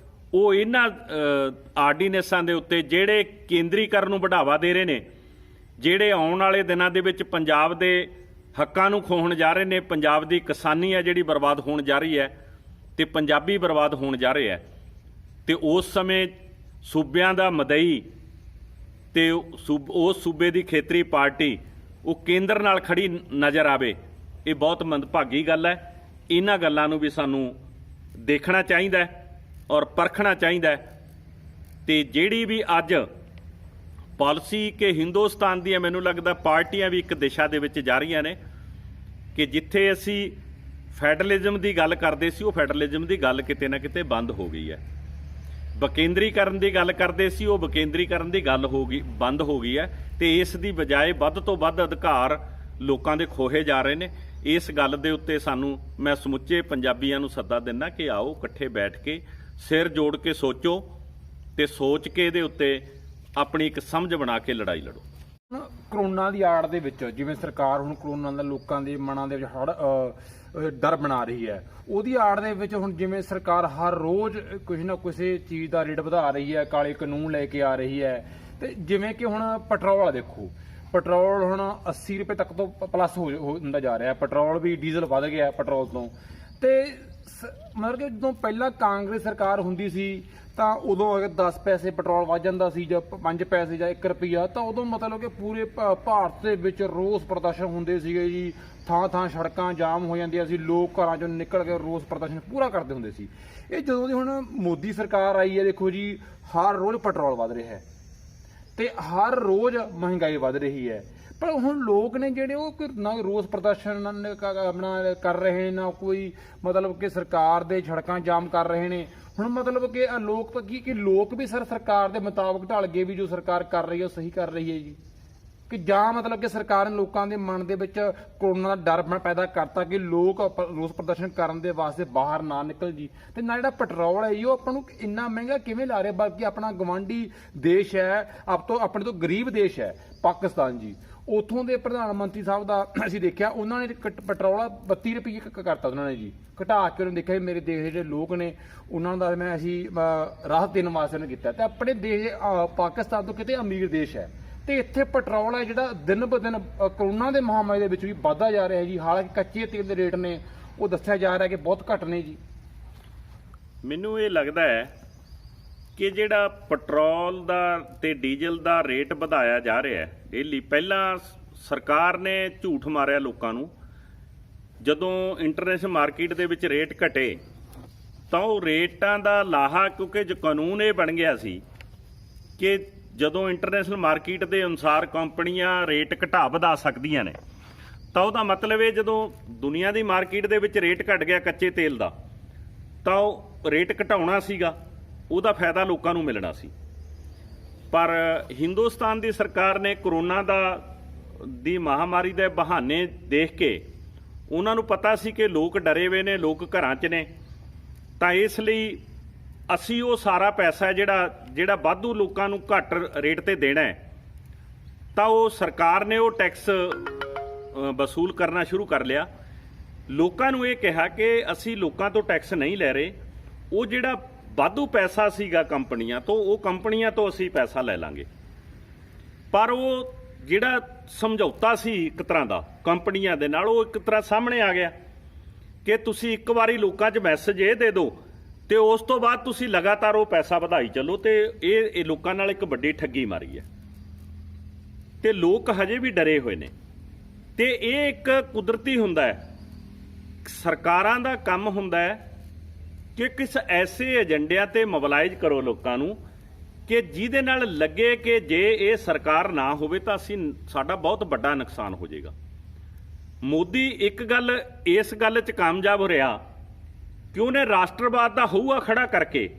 ਉਹ ਇਹਨਾਂ ਆਰਡੀਨੈਂਸਾਂ ਦੇ ਉੱਤੇ ਜਿਹੜੇ ਕੇਂਦਰੀਕਰਨ ਨੂੰ ਵਧਾਵਾ ਦੇ ਰਹੇ ਨੇ, ਜਿਹੜੇ ਆਉਣ ਵਾਲੇ ਦਿਨਾਂ ਦੇ ਵਿੱਚ ਪੰਜਾਬ ਦੇ ਹੱਕਾਂ ਨੂੰ ਖੋਹਣ ਜਾ ਰਹੇ ਨੇ, ਪੰਜਾਬ ਦੀ ਕਿਸਾਨੀ ਹੈ ਜਿਹੜੀ ਬਰਬਾਦ ਹੋਣ ਜਾ ਰਹੀ ਹੈ ਤੇ ਪੰਜਾਬੀ ਬਰਬਾਦ ਹੋਣ ਜਾ ਰਹੇ ਹੈ, ਤੇ ਉਸ ਸਮੇਂ ਸੂਬਿਆਂ ਦਾ ਮਦਈ ਤੇ ਉਸ ਸੂਬੇ ਦੀ ਖੇਤਰੀ ਪਾਰਟੀ ਉਹ ਕੇਂਦਰ ਨਾਲ ਖੜੀ ਨਜ਼ਰ ਆਵੇ, ਇਹ ਬਹੁਤ ਮੰਦਭਾਗੀ ਗੱਲ ਹੈ। ਇਹਨਾਂ ਗੱਲਾਂ ਨੂੰ ਵੀ ਸਾਨੂੰ ਦੇਖਣਾ ਚਾਹੀਦਾ ਹੈ ਔਰ ਪਰਖਣਾ ਚਾਹੀਦਾ ਹੈ। ਤੇ ਜਿਹੜੀ ਵੀ ਅੱਜ ਪਾਲਿਸੀ ਕਿ ਹਿੰਦੁਸਤਾਨ ਦੀਆਂ ਮੈਨੂੰ ਲੱਗਦਾ ਪਾਰਟੀਆਂ ਵੀ ਇੱਕ ਦਿਸ਼ਾ ਦੇ ਵਿੱਚ ਜਾ ਰਹੀਆਂ ਨੇ ਕਿ ਜਿੱਥੇ ਅਸੀਂ ਫੈਡਰਲਿਜ਼ਮ ਦੀ ਗੱਲ ਕਰਦੇ ਸੀ, ਉਹ ਫੈਡਰਲਿਜ਼ਮ ਦੀ ਗੱਲ ਕਿਤੇ ਨਾ ਕਿਤੇ ਬੰਦ ਹੋ ਗਈ ਹੈ। ਵਿਕੇਂਦਰੀਕਰਨ ਦੀ ਗੱਲ ਕਰਦੇ ਸੀ, ਉਹ ਵਿਕੇਂਦਰੀਕਰਨ ਦੀ ਗੱਲ ਬੰਦ ਹੋ ਗਈ ਹੈ ਤੇ ਇਸ ਦੀ ਬਜਾਏ ਵੱਧ ਤੋਂ ਵੱਧ ਅਧਿਕਾਰ ਲੋਕਾਂ ਦੇ ਖੋਹੇ ਜਾ ਰਹੇ ਨੇ। ਇਸ ਗੱਲ ਦੇ ਉੱਤੇ ਸਾਨੂੰ ਮੈਂ ਸਮੁੱਚੇ ਪੰਜਾਬੀਆਂ ਨੂੰ ਸੱਦਾ ਦਿੰਦਾ ਕਿ ਆਓ ਇਕੱਠੇ ਬੈਠ ਕੇ ਸਿਰ ਜੋੜ ਕੇ ਸੋਚੋ ਤੇ ਸੋਚ ਕੇ ਇਹਦੇ ਉੱਤੇ ਆਪਣੀ ਇੱਕ ਸਮਝ ਬਣਾ ਕੇ ਲੜਾਈ ਲੜੋ। ਕਰੋਨਾ ਦੀ ਆੜ ਦੇ ਵਿੱਚ ਜਿਵੇਂ ਸਰਕਾਰ ਹੁਣ ਕਰੋਨਾ ਦਾ ਲੋਕਾਂ ਦੇ ਮਨਾਂ ਦੇ ਵਿੱਚ ਡਰ ਬਣਾ ਰਹੀ ਹੈ, ਉਹਦੀ ਆੜ ਦੇ ਵਿੱਚ ਹੁਣ ਜਿਵੇਂ ਸਰਕਾਰ ਹਰ ਰੋਜ਼ ਕੁਝ ਨਾ ਕਿਸੇ ਚੀਜ਼ ਦਾ ਰੇਟ ਵਧਾ ਰਹੀ ਹੈ, ਕਾਲੇ ਕਾਨੂੰਨ ਲੈ ਕੇ ਆ ਰਹੀ ਹੈ। ਤੇ ਜਿਵੇਂ ਕਿ ਹੁਣ ਪੈਟਰੋਲ ਦੇਖੋ, ਪੈਟਰੋਲ ਹੁਣ 80 ਰੁਪਏ ਤੱਕ ਤੋਂ ਪਲੱਸ ਹੁੰਦਾ ਜਾ ਰਿਹਾ, ਪੈਟਰੋਲ ਵੀ ਡੀਜ਼ਲ ਵੱਧ ਗਿਆ ਪੈਟਰੋਲ ਤੋਂ। ਤੇ ਮਤਲਬ ਕਿ ਜਦੋਂ ਪਹਿਲਾਂ ਕਾਂਗਰਸ ਸਰਕਾਰ ਹੁੰਦੀ ਸੀ ਤਾਂ ਉਦੋਂ ਅਗਰ 10 ਪੈਸੇ ਪੈਟਰੋਲ ਵੱਧ ਜਾਂਦਾ ਸੀ ਜਾਂ 5 ਪੈਸੇ ਜਾਂ 1 ਰੁਪਈਆ, ਤਾਂ ਉਦੋਂ ਮਤਲਬ ਕਿ ਪੂਰੇ ਭਾਰਤ ਦੇ ਵਿੱਚ ਰੋਸ ਪ੍ਰਦਰਸ਼ਨ ਹੁੰਦੇ ਸੀਗੇ ਜੀ, ਥਾਂ ਥਾਂ ਸੜਕਾਂ ਜਾਮ ਹੋ ਜਾਂਦੀਆਂ ਸੀ, ਲੋਕ ਘਰਾਂ ਚੋਂ ਨਿਕਲ ਕੇ ਰੋਸ ਪ੍ਰਦਰਸ਼ਨ ਪੂਰਾ ਕਰਦੇ ਹੁੰਦੇ ਸੀ। ਇਹ ਜਦੋਂ ਦੀ ਹੁਣ ਮੋਦੀ ਸਰਕਾਰ ਆਈ ਹੈ, ਦੇਖੋ ਜੀ ਹਰ ਰੋਜ਼ ਪੈਟਰੋਲ ਵੱਧ ਰਿਹਾ ਹੈ ਤੇ ਹਰ ਰੋਜ਼ ਮਹਿੰਗਾਈ ਵੱਧ ਰਹੀ ਹੈ। ਪਰ ਹੁਣ ਲੋਕ ਨੇ ਜਿਹੜੇ ਉਹ ਨਾ ਰੋਸ ਪ੍ਰਦਰਸ਼ਨ ਆਪਣਾ ਕਰ ਰਹੇ ਨੇ, ਨਾ ਕੋਈ ਮਤਲਬ ਕਿ ਸਰਕਾਰ ਦੇ ਸੜਕਾਂ ਜਾਮ ਕਰ ਰਹੇ ਨੇ। ਹੁਣ ਮਤਲਬ ਕਿ ਲੋਕ ਤਾਂ ਕੀ ਕਿ ਲੋਕ ਵੀ ਸਰਕਾਰ ਦੇ ਮੁਤਾਬਕ ਢਲ ਗਏ ਵੀ ਜੋ ਸਰਕਾਰ ਕਰ ਰਹੀ ਹੈ ਉਹ ਸਹੀ ਕਰ ਰਹੀ ਹੈ ਜੀ, ਕਿ ਜਾਂ ਮਤਲਬ ਕਿ ਸਰਕਾਰ ਨੇ ਲੋਕਾਂ ਦੇ ਮਨ ਦੇ ਵਿੱਚ ਕਰੋਨਾ ਦਾ ਡਰ ਪੈਦਾ ਕਰਤਾ ਕਿ ਲੋਕ ਰੋਸ ਪ੍ਰਦਰਸ਼ਨ ਕਰਨ ਦੇ ਵਾਸਤੇ ਬਾਹਰ ਨਾ ਨਿਕਲ ਜੀ। ਤੇ ਨਾਲ ਜਿਹੜਾ ਪੈਟਰੋਲ ਹੈ ਜੀ ਉਹ ਆਪਾਂ ਨੂੰ ਇੰਨਾ ਮਹਿੰਗਾ ਕਿਵੇਂ ਲਾ ਰਿਹਾ, ਬਲਕਿ ਆਪਣਾ ਗਵਾਂਢੀ ਦੇਸ਼ ਹੈ, ਆਪਣੇ ਤੋਂ ਗਰੀਬ ਦੇਸ਼ ਹੈ ਪਾਕਿਸਤਾਨ ਜੀ, ਉੱਥੋਂ ਦੇ ਪ੍ਰਧਾਨ ਮੰਤਰੀ ਸਾਹਿਬ ਦਾ ਅਸੀਂ ਦੇਖਿਆ ਉਹਨਾਂ ਨੇ ਪੈਟਰੋਲ 32 ਰੁਪਏ ਕਰਤਾ ਉਹਨਾਂ ਨੇ ਜੀ, ਘਟਾ ਕੇ ਉਹਨੇ ਦੇਖਿਆ ਮੇਰੇ ਦੇਸ਼ ਦੇ ਜਿਹੜੇ ਲੋਕ ਨੇ ਉਹਨਾਂ ਦਾ ਮੈਂ ਅਸੀਂ ਰਾਹਤ ਦੇਣ ਵਾਸਤੇ ਉਹਨੇ ਕੀਤਾ। ਤੇ ਆਪਣੇ ਦੇਸ਼ ਪਾਕਿਸਤਾਨ ਤੋਂ ਕਿਤੇ ਅਮੀਰ ਦੇਸ਼ ਹੈ ਤੇ ਇੱਥੇ ਪੈਟਰੋਲ ਹੈ ਜਿਹੜਾ ਦਿਨ ਬ ਦਿਨ ਕਰੋਨਾ ਦੇ ਮਹਾਮਾਰੀ ਦੇ ਵਿੱਚ ਵੀ ਵੱਧਦਾ ਜਾ ਰਿਹਾ ਜੀ। ਹਾਲਾਂਕਿ ਕੱਚੇ ਤੇਲ ਦੇ ਰੇਟ ਨੇ ਉਹ ਦੱਸਿਆ ਜਾ ਰਿਹਾ ਕਿ ਬਹੁਤ ਘੱਟ ਨੇ ਜੀ। ਮੈਨੂੰ ਇਹ ਲੱਗਦਾ ਹੈ ਕਿ ਜਿਹੜਾ ਪੈਟਰੋਲ ਦਾ ਤੇ ਡੀਜ਼ਲ ਦਾ ਰੇਟ ਵਧਾਇਆ ਜਾ ਰਿਹਾ ਹੈ ਡੇਲੀ, ਪਹਿਲਾਂ ਸਰਕਾਰ ਨੇ ਝੂਠ ਮਾਰਿਆ ਲੋਕਾਂ ਨੂੰ, ਜਦੋਂ ਇੰਟਰਨੈਸ਼ਨਲ ਮਾਰਕੀਟ ਦੇ ਵਿੱਚ ਰੇਟ ਘਟੇ ਤਾਂ ਉਹ ਰੇਟਾਂ ਦਾ ਲਾਹਾ, ਕਿਉਂਕਿ ਜੋ ਕਾਨੂੰਨ ਇਹ ਬਣ ਗਿਆ ਸੀ ਕਿ ਜਦੋਂ ਇੰਟਰਨੈਸ਼ਨਲ ਮਾਰਕੀਟ ਦੇ ਅਨੁਸਾਰ ਕੰਪਨੀਆਂ ਰੇਟ ਘਟਾ ਵਧਾ ਸਕਦੀਆਂ ਨੇ, ਤਾਂ ਉਹਦਾ ਮਤਲਬ ਇਹ ਜਦੋਂ ਦੁਨੀਆ ਦੀ ਮਾਰਕੀਟ ਦੇ ਵਿੱਚ ਰੇਟ ਘਟ ਗਿਆ ਕੱਚੇ ਤੇਲ ਦਾ, ਤਾਂ ਉਹ ਰੇਟ ਘਟਾਉਣਾ ਸੀਗਾ, ਉਹਦਾ ਫਾਇਦਾ ਲੋਕਾਂ ਨੂੰ ਮਿਲਣਾ ਸੀ। ਪਰ ਹਿੰਦੁਸਤਾਨ ਦੀ ਸਰਕਾਰ ਨੇ ਕਰੋਨਾ ਦੀ ਮਹਾਮਾਰੀ ਦੇ ਬਹਾਨੇ ਦੇਖ ਕੇ, ਉਹਨਾਂ ਨੂੰ ਪਤਾ ਸੀ ਕਿ ਲੋਕ ਡਰੇ ਹੋਏ ਨੇ, ਲੋਕ ਘਰਾਂ 'ਚ ਨੇ, ਤਾਂ ਇਸ ਲਈ ਅਸੀਂ ਉਹ ਸਾਰਾ ਪੈਸਾ ਜਿਹੜਾ ਵਾਧੂ ਲੋਕਾਂ ਨੂੰ ਘੱਟ ਰੇਟ ਤੇ ਦੇਣਾ ਹੈ, ਤਾਂ ਉਹ ਸਰਕਾਰ ਨੇ ਉਹ ਟੈਕਸ ਵਸੂਲ ਕਰਨਾ ਸ਼ੁਰੂ ਕਰ ਲਿਆ। ਲੋਕਾਂ ਨੂੰ ਇਹ ਕਿਹਾ ਕਿ ਅਸੀਂ ਲੋਕਾਂ ਤੋਂ ਟੈਕਸ ਨਹੀਂ ਲੈ ਰਹੇ, ਉਹ ਜਿਹੜਾ ਵਾਧੂ ਪੈਸਾ ਸੀਗਾ ਕੰਪਨੀਆਂ ਤੋਂ, ਉਹ ਕੰਪਨੀਆਂ ਤੋਂ ਅਸੀਂ ਪੈਸਾ ਲੈ ਲਾਂਗੇ। ਪਰ ਉਹ ਜਿਹੜਾ ਸਮਝੌਤਾ ਸੀ ਇੱਕ ਤਰ੍ਹਾਂ ਦਾ ਕੰਪਨੀਆਂ ਦੇ ਨਾਲ, ਉਹ ਇੱਕ ਤਰ੍ਹਾਂ ਸਾਹਮਣੇ ਆ ਗਿਆ ਕਿ ਤੁਸੀਂ ਇੱਕ ਵਾਰੀ ਲੋਕਾਂ 'ਚ ਮੈਸੇਜ ਇਹ ਦੇ ਦਿਓ ਤੇ ਉਸ ਤੋਂ ਬਾਅਦ ਤੁਸੀਂ ਲਗਾਤਾਰ ਉਹ ਪੈਸਾ ਵਧਾਈ ਚੱਲੋ, ਤੇ ਇਹ ਲੋਕਾਂ ਨਾਲ ਇੱਕ ਵੱਡੀ ਠੱਗੀ ਮਾਰੀ ਹੈ ਤੇ ਲੋਕ ਹਜੇ ਵੀ ਡਰੇ ਹੋਏ ਨੇ। ਤੇ ਇਹ ਇੱਕ ਕੁਦਰਤੀ ਹੁੰਦਾ ਹੈ, ਸਰਕਾਰਾਂ ਦਾ ਕੰਮ ਹੁੰਦਾ ਹੈ ਕਿ ਕਿਸ ਐਸੇ ਏਜੰਡਿਆਂ ਤੇ ਮੋਬਿਲਾਈਜ਼ ਕਰੋ ਲੋਕਾਂ ਨੂੰ ਕਿ ਜਿਹਦੇ ਨਾਲ ਲੱਗੇ ਕਿ ਜੇ ਇਹ ਸਰਕਾਰ ਨਾ ਹੋਵੇ ਤਾਂ ਸਾਡਾ ਬਹੁਤ ਵੱਡਾ ਨੁਕਸਾਨ ਹੋ ਜਾਏਗਾ। ਮੋਦੀ ਇੱਕ ਗੱਲ ਇਸ ਗੱਲ 'ਚ ਕਾਮਯਾਬ ਰਿਹਾ ਕਿ ਉਹਨੇ ਰਾਸ਼ਟਰਵਾਦ ਦਾ ਹਊਆ ਖੜਾ ਕਰਕੇ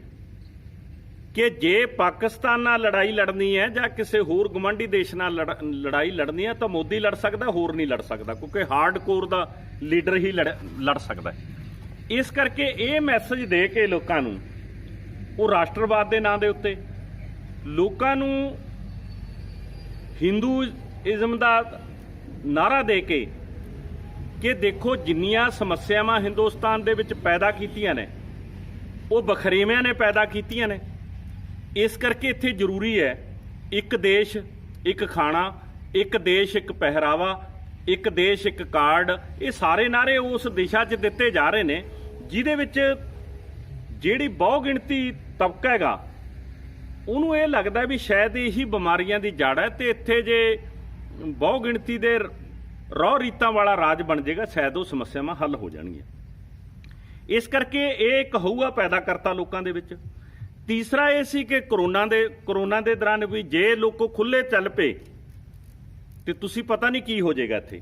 ਕਿ ਜੇ ਪਾਕਿਸਤਾਨ ਨਾਲ ਲੜਾਈ ਲੜਨੀ ਹੈ ਜਾਂ ਕਿਸੇ ਹੋਰ ਗੁਆਂਢੀ ਦੇਸ਼ ਨਾਲ ਲੜਾਈ ਲੜਨੀ ਹੈ ਤਾਂ ਮੋਦੀ ਲੜ ਸਕਦਾ, ਹੋਰ ਨਹੀਂ ਲੜ ਸਕਦਾ, ਕਿਉਂਕਿ ਹਾਰਡਕੋਰ ਦਾ ਲੀਡਰ ਹੀ ਲੜ ਸਕਦਾ। ਇਸ ਕਰਕੇ ਇਹ ਮੈਸੇਜ ਦੇ ਕੇ ਲੋਕਾਂ ਨੂੰ, ਉਹ ਰਾਸ਼ਟਰਵਾਦ ਦੇ ਨਾਂ ਦੇ ਉੱਤੇ ਲੋਕਾਂ ਨੂੰ ਹਿੰਦੂਇਜ਼ਮ ਦਾ ਨਾਅਰਾ ਦੇ ਕੇ ਕਿ ਦੇਖੋ ਜਿੰਨੀਆਂ ਸਮੱਸਿਆਵਾਂ ਹਿੰਦੁਸਤਾਨ ਦੇ ਵਿੱਚ ਪੈਦਾ ਕੀਤੀਆਂ ਨੇ ਉਹ ਵਖਰੇਵਿਆਂ ਨੇ ਪੈਦਾ ਕੀਤੀਆਂ ਨੇ। ਇਸ ਕਰਕੇ ਇੱਥੇ ਜ਼ਰੂਰੀ ਹੈ ਇੱਕ ਦੇਸ਼ ਇੱਕ ਖਾਣਾ, ਇੱਕ ਦੇਸ਼ ਇੱਕ ਪਹਿਰਾਵਾ, ਇੱਕ ਦੇਸ਼ ਇੱਕ ਕਾਰਡ। ਇਹ ਸਾਰੇ ਨਾਅਰੇ ਉਸ ਦਿਸ਼ਾ 'ਚ ਦਿੱਤੇ ਜਾ ਰਹੇ ਨੇ ਜਿਹਦੇ ਵਿੱਚ ਜਿਹੜੀ ਬਹੁ ਗਿਣਤੀ ਤਬਕਾ ਹੈਗਾ ਉਹਨੂੰ ਇਹ ਲੱਗਦਾ ਵੀ ਸ਼ਾਇਦ ਇਹੀ ਬਿਮਾਰੀਆਂ ਦੀ ਜੜ ਹੈ ਤੇ ਇੱਥੇ ਜੇ ਬਹੁ ਗਿਣਤੀ ਦੇ ਰੌ ਰੀਤਾਂ ਵਾਲਾ ਰਾਜ ਬਣ ਜਾਏਗਾ ਸ਼ਾਇਦ ਉਹ ਸਮੱਸਿਆਵਾਂ ਹੱਲ ਹੋ ਜਾਣਗੀਆਂ। ਇਸ ਕਰਕੇ ਇਹ ਇੱਕ ਹਊਆ ਪੈਦਾ ਕਰਤਾ ਲੋਕਾਂ ਦੇ ਵਿੱਚ। ਤੀਸਰਾ ਇਹ ਸੀ ਕਿ ਕਰੋਨਾ ਦੇ ਦੌਰਾਨ ਵੀ ਜੇ ਲੋਕੋ ਖੁੱਲੇ ਚੱਲ ਪਏ ਤੇ ਤੁਸੀਂ ਪਤਾ ਨਹੀਂ ਕੀ ਹੋ ਜਾਏਗਾ ਇੱਥੇ,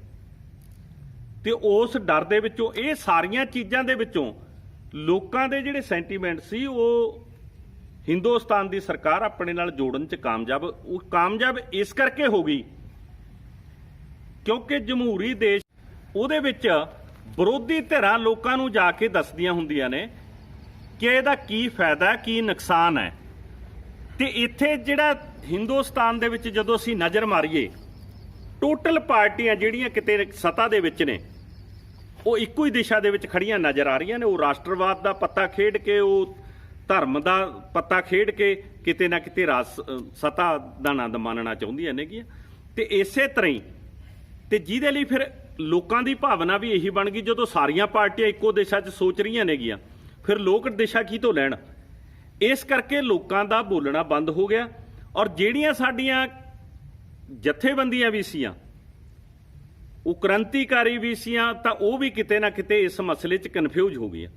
ਤੇ ਉਸ ਡਰ ਦੇ ਵਿੱਚੋਂ ਇਹ ਸਾਰੀਆਂ ਚੀਜ਼ਾਂ ਦੇ ਵਿੱਚੋਂ ਲੋਕਾਂ ਦੇ ਜਿਹੜੇ ਸੈਂਟੀਮੈਂਟ ਸੀ ਉਹ ਹਿੰਦੁਸਤਾਨ ਦੀ ਸਰਕਾਰ ਆਪਣੇ ਨਾਲ ਜੋੜਨ 'ਚ ਕਾਮਯਾਬ ਇਸ ਕਰਕੇ ਹੋ ਗਈ ਕਿਉਂਕਿ ਜਮਹੂਰੀ ਦੇਸ਼ ਉਹਦੇ ਵਿੱਚ ਵਿਰੋਧੀ ਧਿਰਾਂ ਲੋਕਾਂ ਨੂੰ ਜਾ ਕੇ ਦੱਸਦੀਆਂ ਹੁੰਦੀਆਂ ਨੇ ਕਿ ਇਹਦਾ ਕੀ ਫਾਇਦਾ ਕੀ ਨੁਕਸਾਨ ਹੈ। ਤੇ ਇੱਥੇ ਜਿਹੜਾ ਹਿੰਦੁਸਤਾਨ ਦੇ ਵਿੱਚ ਜਦੋਂ ਅਸੀਂ ਨਜ਼ਰ ਮਾਰੀਏ ਟੋਟਲ ਪਾਰਟੀਆਂ ਜਿਹੜੀਆਂ ਕਿਤੇ ਸੱਤਾ ਦੇ ਵਿੱਚ ਨੇ ਉਹ ਇੱਕੋ ਹੀ ਦਿਸ਼ਾ ਦੇ ਵਿੱਚ ਖੜੀਆਂ ਨਜ਼ਰ ਆ ਰਹੀਆਂ ਨੇ। ਉਹ ਰਾਸ਼ਟਰਵਾਦ ਦਾ ਪੱਤਾ ਖੇਡ ਕੇ, ਉਹ ਧਰਮ ਦਾ ਪੱਤਾ ਖੇਡ ਕੇ ਕਿਤੇ ਨਾ ਕਿਤੇ ਸੱਤਾ ਦਾ ਆਨੰਦ ਮਾਣਨਾ ਚਾਹੁੰਦੀਆਂ ਨੇਗੀਆਂ। ਤੇ ਇਸੇ ਤਰ੍ਹਾਂ ਹੀ ਤੇ ਜਿਹਦੇ ਲਈ ਫਿਰ ਲੋਕਾਂ ਦੀ ਭਾਵਨਾ ਵੀ ਇਹੀ ਬਣ ਗਈ, ਜਦੋਂ ਸਾਰੀਆਂ ਪਾਰਟੀਆਂ ਇੱਕੋ ਦਿਸ਼ਾ 'ਚ ਸੋਚ ਰਹੀਆਂ ਨੇਗੀਆਂ ਫਿਰ ਲੋਕ ਦਿਸ਼ਾ ਕੀ ਤੋਂ ਲੈਣ। ਇਸ ਕਰਕੇ ਲੋਕਾਂ ਦਾ ਬੋਲਣਾ ਬੰਦ ਹੋ ਗਿਆ ਔਰ ਜਿਹੜੀਆਂ ਸਾਡੀਆਂ ਜਥੇਬੰਦੀਆਂ ਵੀ ਸੀਆਂ ਉਹ ਕ੍ਰਾਂਤੀਕਾਰੀ ਵੀ ਸੀਆਂ ਤਾਂ ਉਹ ਵੀ ਕਿਤੇ ਨਾ ਕਿਤੇ ਇਸ ਮਸਲੇ 'ਚ ਕਨਫਿਊਜ਼ ਹੋ ਗਈਆਂ।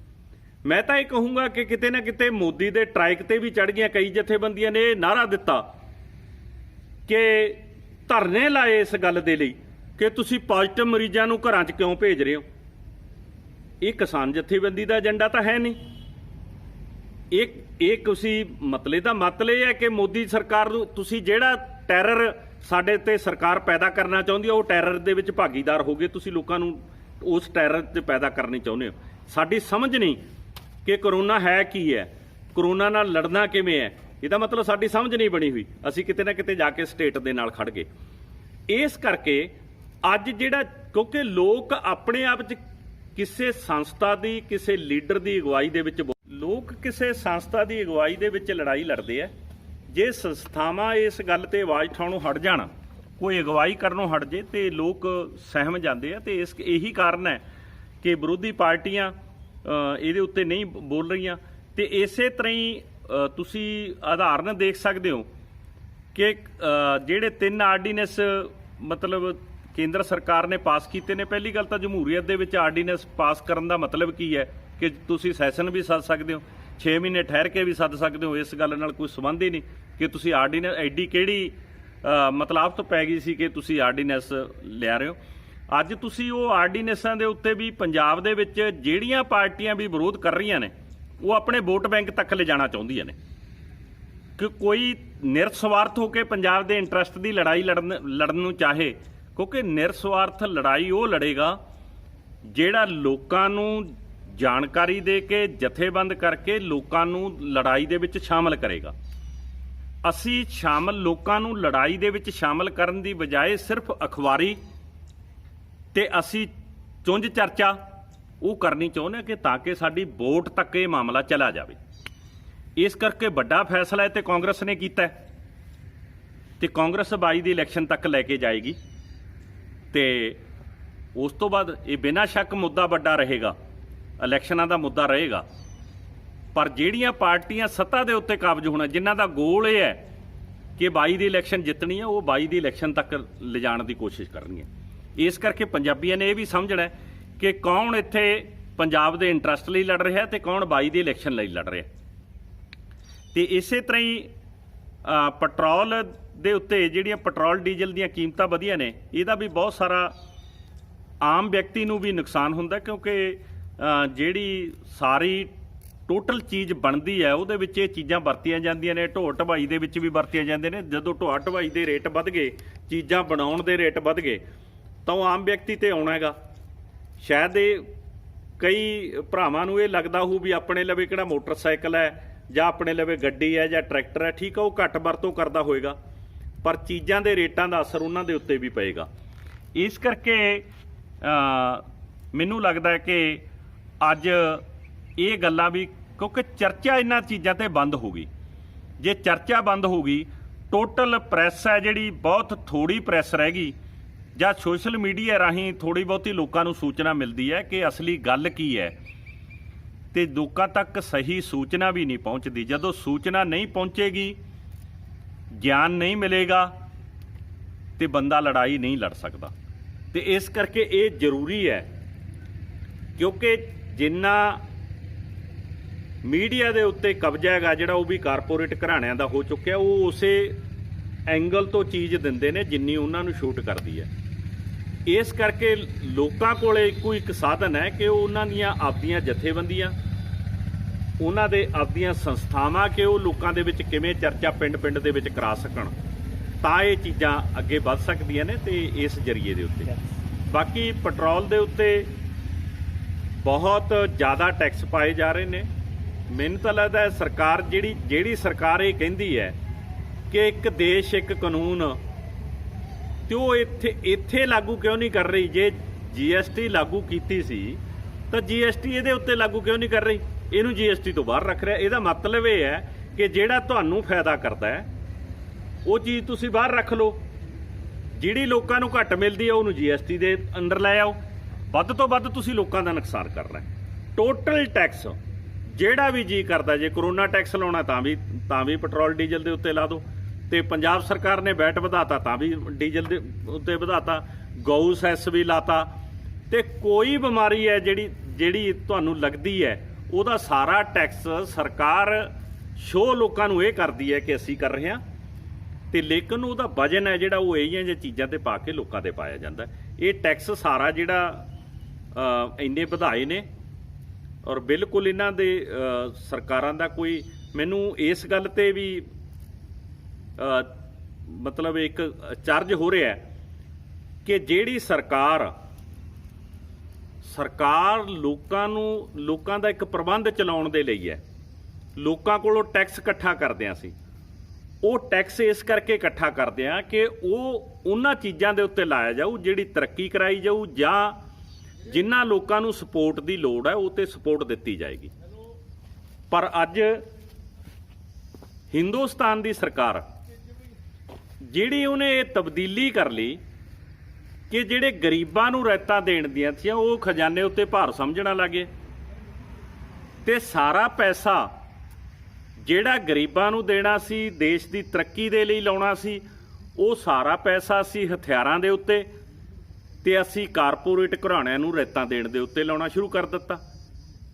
ਮੈਂ ਤਾਂ ਇਹ ਕਹੂੰਗਾ ਕਿ ਕਿਤੇ ਨਾ ਕਿਤੇ ਮੋਦੀ ਦੇ ਟਰੈਕ ਤੇ ਵੀ ਚੜ ਗਈਆਂ। ਕਈ ਜਥੇਬੰਦੀਆਂ ਨੇ ਇਹ ਨਾਅਰਾ ਦਿੱਤਾ ਕਿ ਧਰਨੇ ਲਾਏ ਇਸ ਗੱਲ ਦੇ ਲਈ ਕਿ ਤੁਸੀਂ ਪੋਜ਼ਿਟਿਵ ਮਰੀਜ਼ਾਂ ਨੂੰ ਘਰਾਂ 'ਚ ਕਿਉਂ ਭੇਜ ਰਹੇ ਹੋ। ਇਹ ਕਿਸਾਨ ਜਥੇਬੰਦੀ ਦਾ ਏਜੰਡਾ ਤਾਂ ਹੈ ਨਹੀਂ। ਇਹ ਤੁਸੀਂ ਮਤਲਬ ਇਹ ਹੈ ਕਿ ਮੋਦੀ ਸਰਕਾਰ ਨੂੰ ਤੁਸੀਂ ਜਿਹੜਾ ਟੈਰਰ ਸਾਡੇ ਤੇ ਸਰਕਾਰ ਪੈਦਾ ਕਰਨਾ ਚਾਹੁੰਦੀ ਹੈ ਉਹ ਟੈਰਰ ਦੇ ਵਿੱਚ ਭਾਗੀਦਾਰ ਹੋ ਗਏ। ਤੁਸੀਂ ਲੋਕਾਂ ਨੂੰ ਉਸ ਟੈਰਰ 'ਤੇ ਪੈਦਾ ਕਰਨੀ ਚਾਹੁੰਦੇ ਹੋ। ਸਾਡੀ ਸਮਝ ਨਹੀਂ ਕਿ ਕਰੋਨਾ ਹੈ ਕੀ ਹੈ, ਕਰੋਨਾ ਨਾਲ ਲੜਨਾ ਕਿਵੇਂ ਹੈ। ਇਹਦਾ ਮਤਲਬ ਸਾਡੀ ਸਮਝ ਨਹੀਂ ਬਣੀ ਹੋਈ। ਅਸੀਂ ਕਿਤੇ ਨਾ ਕਿਤੇ ਜਾ ਕੇ ਸਟੇਟ ਦੇ ਨਾਲ ਖੜ ਗਏ। ਇਸ ਕਰਕੇ ਅੱਜ ਜਿਹੜਾ ਕਿਉਂਕਿ ਲੋਕ ਆਪਣੇ ਆਪ 'ਚ ਕਿਸੇ ਸੰਸਥਾ ਦੀ ਕਿਸੇ ਲੀਡਰ ਦੀ ਅਗਵਾਈ ਦੇ ਵਿੱਚ ਲੋਕ ਕਿਸੇ ਸੰਸਥਾ ਦੀ ਅਗਵਾਈ ਦੇ ਵਿੱਚ ਲੜਾਈ ਲੜਦੇ ਆ। ਜੇ ਸੰਸਥਾਵਾਂ ਇਸ ਗੱਲ ਤੇ ਆਵਾਜ਼ ਉਠਾਉਣੋਂ ਹਟ ਜਾਣ, ਕੋਈ ਅਗਵਾਈ ਕਰਨੋਂ ਹਟ ਜੇ ਤੇ ਲੋਕ ਸਹਿਮ ਜਾਂਦੇ ਆ। ਤੇ ਇਹੀ ਕਾਰਨ ਹੈ ਕਿ ਵਿਰੋਧੀ ਪਾਰਟੀਆਂ ਇਹਦੇ ਉੱਤੇ ਨਹੀਂ ਬੋਲ ਰਹੀਆਂ। ਤੇ ਇਸੇ ਤਰ੍ਹਾਂ ਹੀ ਤੁਸੀਂ ਉਦਾਹਰਨ ਦੇਖ ਸਕਦੇ ਹੋ ਕਿ ਜਿਹੜੇ 3 ਆਰਡੀਨੈਂਸ ਮਤਲਬ ਕੇਂਦਰ ਸਰਕਾਰ ਨੇ ਪਾਸ ਕੀਤੇ ਨੇ। ਪਹਿਲੀ ਗੱਲ ਤਾਂ ਜਮਹੂਰੀਅਤ ਦੇ ਵਿੱਚ ਆਰਡੀਨੈਂਸ ਪਾਸ ਕਰਨ ਦਾ ਮਤਲਬ ਕੀ ਹੈ ਕਿ ਤੁਸੀਂ ਸੈਸ਼ਨ ਵੀ ਸੱਦ ਸਕਦੇ ਹੋ, 6 ਮਹੀਨੇ ਠਹਿਰ ਕੇ ਵੀ ਸੱਦ ਸਕਦੇ ਹੋ। ਇਸ ਗੱਲ ਨਾਲ ਕੋਈ ਸੰਬੰਧ ਹੀ ਨਹੀਂ ਕਿ ਤੁਸੀਂ ਆਰਡੀਨੈਂਸ ਐਡੀ ਕਿਹੜੀ ਮਤਲਬ ਤੋਂ ਪੈ ਗਈ ਸੀ ਕਿ ਤੁਸੀਂ ਆਰਡੀਨੈਂਸ ਲਿਆ ਰਹੇ ਹੋ। ਅੱਜ ਤੁਸੀਂ ਉਹ ਆਰਡੀਨੈਂਸਾਂ ਦੇ ਉੱਤੇ ਵੀ ਪੰਜਾਬ ਦੇ ਵਿੱਚ ਜਿਹੜੀਆਂ ਪਾਰਟੀਆਂ ਵੀ ਵਿਰੋਧ ਕਰ ਰਹੀਆਂ ਨੇ ਉਹ ਆਪਣੇ ਵੋਟ ਬੈਂਕ ਤੱਕ ਲਿਜਾਣਾ ਚਾਹੁੰਦੀਆਂ ਨੇ ਕਿ ਕੋਈ ਨਿਰਸਵਾਰਥ ਹੋ ਕੇ ਪੰਜਾਬ ਦੇ ਇੰਟਰਸਟ ਦੀ ਲੜਾਈ ਲੜਨ ਨੂੰ ਚਾਹੇ, ਕਿਉਂਕਿ ਨਿਰਸਵਾਰਥ ਲੜਾਈ ਉਹ ਲੜੇਗਾ ਜਿਹੜਾ ਲੋਕਾਂ ਨੂੰ ਜਾਣਕਾਰੀ ਦੇ ਕੇ ਜਥੇਬੰਦ ਕਰਕੇ ਲੋਕਾਂ ਨੂੰ ਲੜਾਈ ਦੇ ਵਿੱਚ ਸ਼ਾਮਲ ਕਰੇਗਾ। ਅਸੀਂ ਲੋਕਾਂ ਨੂੰ ਲੜਾਈ ਦੇ ਵਿੱਚ ਸ਼ਾਮਲ ਕਰਨ ਦੀ ਬਜਾਏ ਸਿਰਫ ਅਖਬਾਰੀ ਤੇ ਅਸੀਂ ਚੁੰਝ ਚਰਚਾ ਉਹ ਕਰਨੀ ਚਾਹੁੰਦੇ ਹਾਂ ਕਿ ਤਾਂ ਕਿ ਸਾਡੀ ਵੋਟ ਤੱਕ ਇਹ ਮਾਮਲਾ ਚਲਾ ਜਾਵੇ। ਇਸ ਕਰਕੇ ਵੱਡਾ ਫੈਸਲਾ ਤੇ ਕਾਂਗਰਸ ਨੇ ਕੀਤਾ ਤੇ ਕਾਂਗਰਸ 22 ਦੀ ਇਲੈਕਸ਼ਨ ਤੱਕ ਲੈ ਕੇ ਜਾਏਗੀ ਤੇ ਉਸ ਤੋਂ ਬਾਅਦ ਇਹ ਬਿਨਾਂ ਸ਼ੱਕ ਮੁੱਦਾ ਵੱਡਾ ਰਹੇਗਾ, ਇਲੈਕਸ਼ਨਾਂ ਦਾ ਮੁੱਦਾ ਰਹੇਗਾ। ਪਰ ਜਿਹੜੀਆਂ ਪਾਰਟੀਆਂ ਸੱਤਾ ਦੇ ਉੱਤੇ ਕਾਬਜ ਹੋਣਾ, ਜਿਨ੍ਹਾਂ ਦਾ ਗੋਲ ਇਹ ਹੈ ਕਿ 22 ਦੀ ਇਲੈਕਸ਼ਨ ਜਿੱਤਣੀ ਹੈ, ਉਹ 22 ਦੀ ਇਲੈਕਸ਼ਨ ਤੱਕ ਲਿਜਾਣ ਦੀ ਕੋਸ਼ਿਸ਼ ਕਰਨਗੇ। ਇਸ ਕਰਕੇ ਪੰਜਾਬੀਆਂ ਨੇ ਇਹ ਵੀ ਸਮਝਣਾ ਕਿ ਕੌਣ ਇੱਥੇ ਪੰਜਾਬ ਦੇ ਇੰਟਰਸਟ ਲਈ ਲੜ ਰਿਹਾ ਤੇ ਕੌਣ 22 ਦੀ ਇਲੈਕਸ਼ਨ ਲਈ ਲੜ ਰਿਹਾ। ਤੇ ਇਸੇ ਤਰ੍ਹਾਂ ਹੀ ਪੈਟਰੋਲ ਦੇ ਉੱਤੇ ਜਿਹੜੀਆਂ ਪੈਟਰੋਲ ਡੀਜ਼ਲ ਦੀਆਂ ਕੀਮਤਾਂ ਵਧੀਆਂ ਨੇ, ਇਹਦਾ ਵੀ ਬਹੁਤ ਸਾਰਾ ਆਮ ਵਿਅਕਤੀ ਨੂੰ ਵੀ ਨੁਕਸਾਨ ਹੁੰਦਾ, ਕਿਉਂਕਿ ਜਿਹੜੀ ਸਾਰੀ ਟੋਟਲ ਚੀਜ਼ ਬਣਦੀ ਹੈ ਉਹਦੇ ਵਿੱਚ ਇਹ ਚੀਜ਼ਾਂ ਵਰਤੀਆਂ ਜਾਂਦੀਆਂ ਨੇ, ਢੋਆ ਢਵਾਈ ਦੇ ਵਿੱਚ ਵੀ ਵਰਤੀਆਂ ਜਾਂਦੇ ਨੇ। ਜਦੋਂ ਢੋਆ ਢਵਾਈ ਦੇ ਰੇਟ ਵੱਧ ਗਏ, ਚੀਜ਼ਾਂ ਬਣਾਉਣ ਦੇ ਰੇਟ ਵੱਧ ਗਏ, ਤਾਂ ਉਹ ਆਮ ਵਿਅਕਤੀ ਤੇ ਆਉਣਾ ਹੈਗਾ। ਸ਼ਾਇਦ ਇਹ ਕਈ ਭਰਾਵਾਂ ਨੂੰ ਇਹ ਲੱਗਦਾ ਹੋਊ ਵੀ ਆਪਣੇ ਲਵੇ ਕਿਹੜਾ ਮੋਟਰਸਾਈਕਲ ਹੈ ਜਾਂ ਆਪਣੇ ਲਵੇ ਗੱਡੀ ਹੈ ਜਾਂ ਟਰੈਕਟਰ ਹੈ, ਠੀਕ ਆ, ਉਹ ਘੱਟ ਵਰਤੋਂ ਕਰਦਾ ਹੋਏਗਾ, ਪਰ ਚੀਜ਼ਾਂ ਦੇ ਰੇਟਾਂ ਦਾ ਅਸਰ ਉਹਨਾਂ ਦੇ ਉੱਤੇ ਵੀ ਪਏਗਾ। ਇਸ ਕਰਕੇ ਮੈਨੂੰ ਲੱਗਦਾ ਹੈ ਕਿ ਅੱਜ ਇਹ ਗੱਲਾਂ ਵੀ, ਕਿਉਂਕਿ ਚਰਚਾ ਇਹਨਾਂ ਚੀਜ਼ਾਂ ਤੇ ਬੰਦ ਹੋ ਗਈ। ਜੇ ਚਰਚਾ ਬੰਦ ਹੋ ਗਈ, ਟੋਟਲ ਪ੍ਰੈਸ ਹੈ ਜਿਹੜੀ ਬਹੁਤ ਥੋੜੀ ਪ੍ਰੈਸ ਰਹਿ ਗਈ, ਜਾਂ ਸੋਸ਼ਲ ਮੀਡੀਆ ਰਾਹੀਂ ਥੋੜੀ ਬਹੁਤੀ ਲੋਕਾਂ ਨੂੰ ਸੂਚਨਾ ਮਿਲਦੀ ਹੈ ਕਿ ਅਸਲੀ ਗੱਲ ਕੀ ਹੈ, ਤੇ ਲੋਕਾਂ ਤੱਕ ਸਹੀ ਸੂਚਨਾ ਵੀ ਨਹੀਂ ਪਹੁੰਚਦੀ। ਜਦੋਂ ਸੂਚਨਾ ਨਹੀਂ ਪਹੁੰਚੇਗੀ, ਗਿਆਨ ਨਹੀਂ ਮਿਲੇਗਾ, ਤੇ ਬੰਦਾ ਲੜਾਈ ਨਹੀਂ ਲੜ ਸਕਦਾ। ਤੇ ਇਸ ਕਰਕੇ ਇਹ ਜ਼ਰੂਰੀ ਹੈ, ਕਿਉਂਕਿ ਜਿੰਨਾ ਮੀਡੀਆ ਦੇ ਉੱਤੇ ਕਬਜ਼ਾ ਹੈਗਾ ਜਿਹੜਾ, ਉਹ ਵੀ ਕਾਰਪੋਰੇਟ ਘਰਾਣਿਆਂ ਦਾ ਹੋ ਚੁੱਕਿਆ। ਉਹ ਉਸੇ ਐਂਗਲ ਤੋਂ ਚੀਜ਼ ਦਿੰਦੇ ਨੇ ਜਿੰਨੀ ਉਹਨਾਂ ਨੂੰ ਸ਼ੂਟ ਕਰਦੀ ਹੈ। ਇਸ ਕਰਕੇ ਲੋਕਾਂ ਕੋਲ ਇੱਕੋ ਇੱਕ ਸਾਧਨ ਹੈ ਕਿ ਉਹ ਉਹਨਾਂ ਦੀਆਂ ਆਪਦੀਆਂ ਜਥੇਬੰਦੀਆਂ, ਉਹਨਾਂ ਦੇ ਆਪਦੀਆਂ ਸੰਸਥਾਵਾਂ, ਕਿ ਉਹ ਲੋਕਾਂ ਦੇ ਵਿੱਚ ਕਿਵੇਂ ਚਰਚਾ ਪਿੰਡ ਪਿੰਡ ਦੇ ਵਿੱਚ ਕਰਾ ਸਕਣ, ਤਾਂ ਇਹ ਚੀਜ਼ਾਂ ਅੱਗੇ ਵੱਧ ਸਕਦੀਆਂ ਨੇ। ਤੇ ਇਸ ਜਰੀਏ ਦੇ ਉੱਤੇ ਬਾਕੀ ਪੈਟਰੋਲ ਦੇ ਉੱਤੇ ਬਹੁਤ ਜ਼ਿਆਦਾ ਟੈਕਸ ਪਾਏ ਜਾ ਰਹੇ ਨੇ। ਮੈਨੂੰ ਤਾਂ ਲੱਗਦਾ ਹੈ ਸਰਕਾਰ ਜਿਹੜੀ ਸਰਕਾਰ ਇਹ ਕਹਿੰਦੀ ਹੈ ਕਿ ਇੱਕ ਦੇਸ਼ ਇੱਕ ਕਾਨੂੰਨ, ਤੇ ਉਹ ਇੱਥੇ ਲਾਗੂ ਕਿਉਂ ਨਹੀਂ ਕਰ ਰਹੀ? ਜੇ GST ਲਾਗੂ ਕੀਤੀ ਸੀ ਤਾਂ GST ਇਹਦੇ ਉੱਤੇ ਲਾਗੂ ਕਿਉਂ ਨਹੀਂ ਕਰ ਰਹੀ? ਇਹਨੂੰ GST ਤੋਂ ਬਾਹਰ ਰੱਖ ਰਿਹਾ। ਇਹਦਾ ਮਤਲਬ ਇਹ ਹੈ ਕਿ ਜਿਹੜਾ ਤੁਹਾਨੂੰ ਫਾਇਦਾ ਕਰਦਾ ਹੈ ਉਹ ਚੀਜ਼ ਤੁਸੀਂ ਬਾਹਰ ਰੱਖ ਲਓ, ਜਿਹੜੀ ਲੋਕਾਂ ਨੂੰ ਘੱਟ ਮਿਲਦੀ ਹੈ ਉਹਨੂੰ GST ਦੇ ਅੰਦਰ ਲੈ ਆਓ। ਵੱਧ ਤੋਂ ਵੱਧ ਤੁਸੀਂ ਲੋਕਾਂ ਦਾ ਨੁਕਸਾਨ ਕਰ ਰਹੇ। ਟੋਟਲ ਟੈਕਸ ਜਿਹੜਾ ਵੀ ਜੀ ਕਰਦਾ, ਜੇ ਕਰੋਨਾ ਟੈਕਸ ਲਾਉਣਾ ਤਾਂ ਵੀ ਪੈਟਰੋਲ ਡੀਜ਼ਲ ਦੇ ਉੱਤੇ ਲਾ ਦਿਓ, ਤੇ ਪੰਜਾਬ ਸਰਕਾਰ ਨੇ ਵੈਟ ਵਧਾਤਾ ਤਾਂ ਵੀ ਡੀਜ਼ਲ ਦੇ ਉੱਤੇ ਵਧਾਤਾ, ਗਊ ਸੈਸ ਵੀ ਲਾਤਾ। ਤੇ ਕੋਈ ਬਿਮਾਰੀ ਹੈ ਜਿਹੜੀ ਤੁਹਾਨੂੰ ਲੱਗਦੀ ਹੈ, ਉਹਦਾ ਸਾਰਾ ਟੈਕਸ ਸਰਕਾਰ ਸ਼ੋਅ ਲੋਕਾਂ ਨੂੰ ਇਹ ਕਰਦੀ ਹੈ ਕਿ ਅਸੀਂ ਕਰ ਰਹੇ ਹਾਂ, ਤੇ ਲੇਕਿਨ ਉਹਦਾ ਵਜਨ ਹੈ ਜਿਹੜਾ ਉਹ ਇਹੀਆਂ ਜਿਹੀ ਚੀਜ਼ਾਂ ਤੇ ਪਾ ਕੇ ਲੋਕਾਂ ਤੇ ਪਾਇਆ ਜਾਂਦਾ। ਇਹ ਟੈਕਸ ਸਾਰਾ ਜਿਹੜਾ ਇੰਨੇ ਵਧਾਏ ਨੇ, ਔਰ ਬਿਲਕੁਲ ਇਹਨਾਂ ਦੇ ਸਰਕਾਰਾਂ ਦਾ ਕੋਈ, ਮੈਨੂੰ ਇਸ ਗੱਲ ਤੇ ਵੀ ਮਤਲਬ ਇੱਕ ਚਾਰਜ ਹੋ ਰਿਹਾ ਕਿ ਜਿਹੜੀ ਸਰਕਾਰ ਲੋਕਾਂ ਦਾ ਇੱਕ ਪ੍ਰਬੰਧ ਚਲਾਉਣ ਦੇ ਲਈ ਹੈ, ਲੋਕਾਂ ਕੋਲੋਂ ਟੈਕਸ ਇਕੱਠਾ ਕਰਦੇ ਹਾਂ ਅਸੀਂ, ਉਹ ਟੈਕਸ ਇਸ ਕਰਕੇ ਇਕੱਠਾ ਕਰਦੇ ਹਾਂ ਕਿ ਉਹ ਉਹਨਾਂ ਚੀਜ਼ਾਂ ਦੇ ਉੱਤੇ ਲਾਇਆ ਜਾਊ ਜਿਹੜੀ ਤਰੱਕੀ ਕਰਾਈ ਜਾਊ, ਜਾਂ ਜਿਨ੍ਹਾਂ ਲੋਕਾਂ ਨੂੰ ਸਪੋਰਟ ਦੀ ਲੋੜ ਹੈ ਉਹ ਤੇ ਸਪੋਰਟ ਦਿੱਤੀ ਜਾਏਗੀ। ਪਰ ਅੱਜ ਹਿੰਦੁਸਤਾਨ ਦੀ ਸਰਕਾਰ ਜਿਹੜੀ ਉਹਨੇ ਇਹ ਤਬਦੀਲੀ ਕਰ ਲਈ ਕਿ ਜਿਹੜੇ ਗਰੀਬਾਂ ਨੂੰ ਰਾਇਤਾਂ ਦੇਣ ਦੀਆਂ ਸੀ ਉਹ ਖਜ਼ਾਨੇ ਉੱਤੇ ਭਾਰ ਸਮਝਣਾ ਲੱਗੇ, ਤੇ ਸਾਰਾ ਪੈਸਾ ਜਿਹੜਾ ਗਰੀਬਾਂ ਨੂੰ ਦੇਣਾ ਸੀ, ਦੇਸ਼ ਦੀ ਤਰੱਕੀ ਦੇ ਲਈ ਲਾਉਣਾ ਸੀ, ਉਹ ਸਾਰਾ ਪੈਸਾ ਅਸੀਂ ਹਥਿਆਰਾਂ ਦੇ ਉੱਤੇ ਤੇ ਅਸੀਂ ਕਾਰਪੋਰੇਟ ਘਰਾਣਿਆਂ ਨੂੰ ਰਾਇਤਾਂ ਦੇਣ ਦੇ ਉੱਤੇ ਲਾਉਣਾ ਸ਼ੁਰੂ ਕਰ ਦਿੱਤਾ।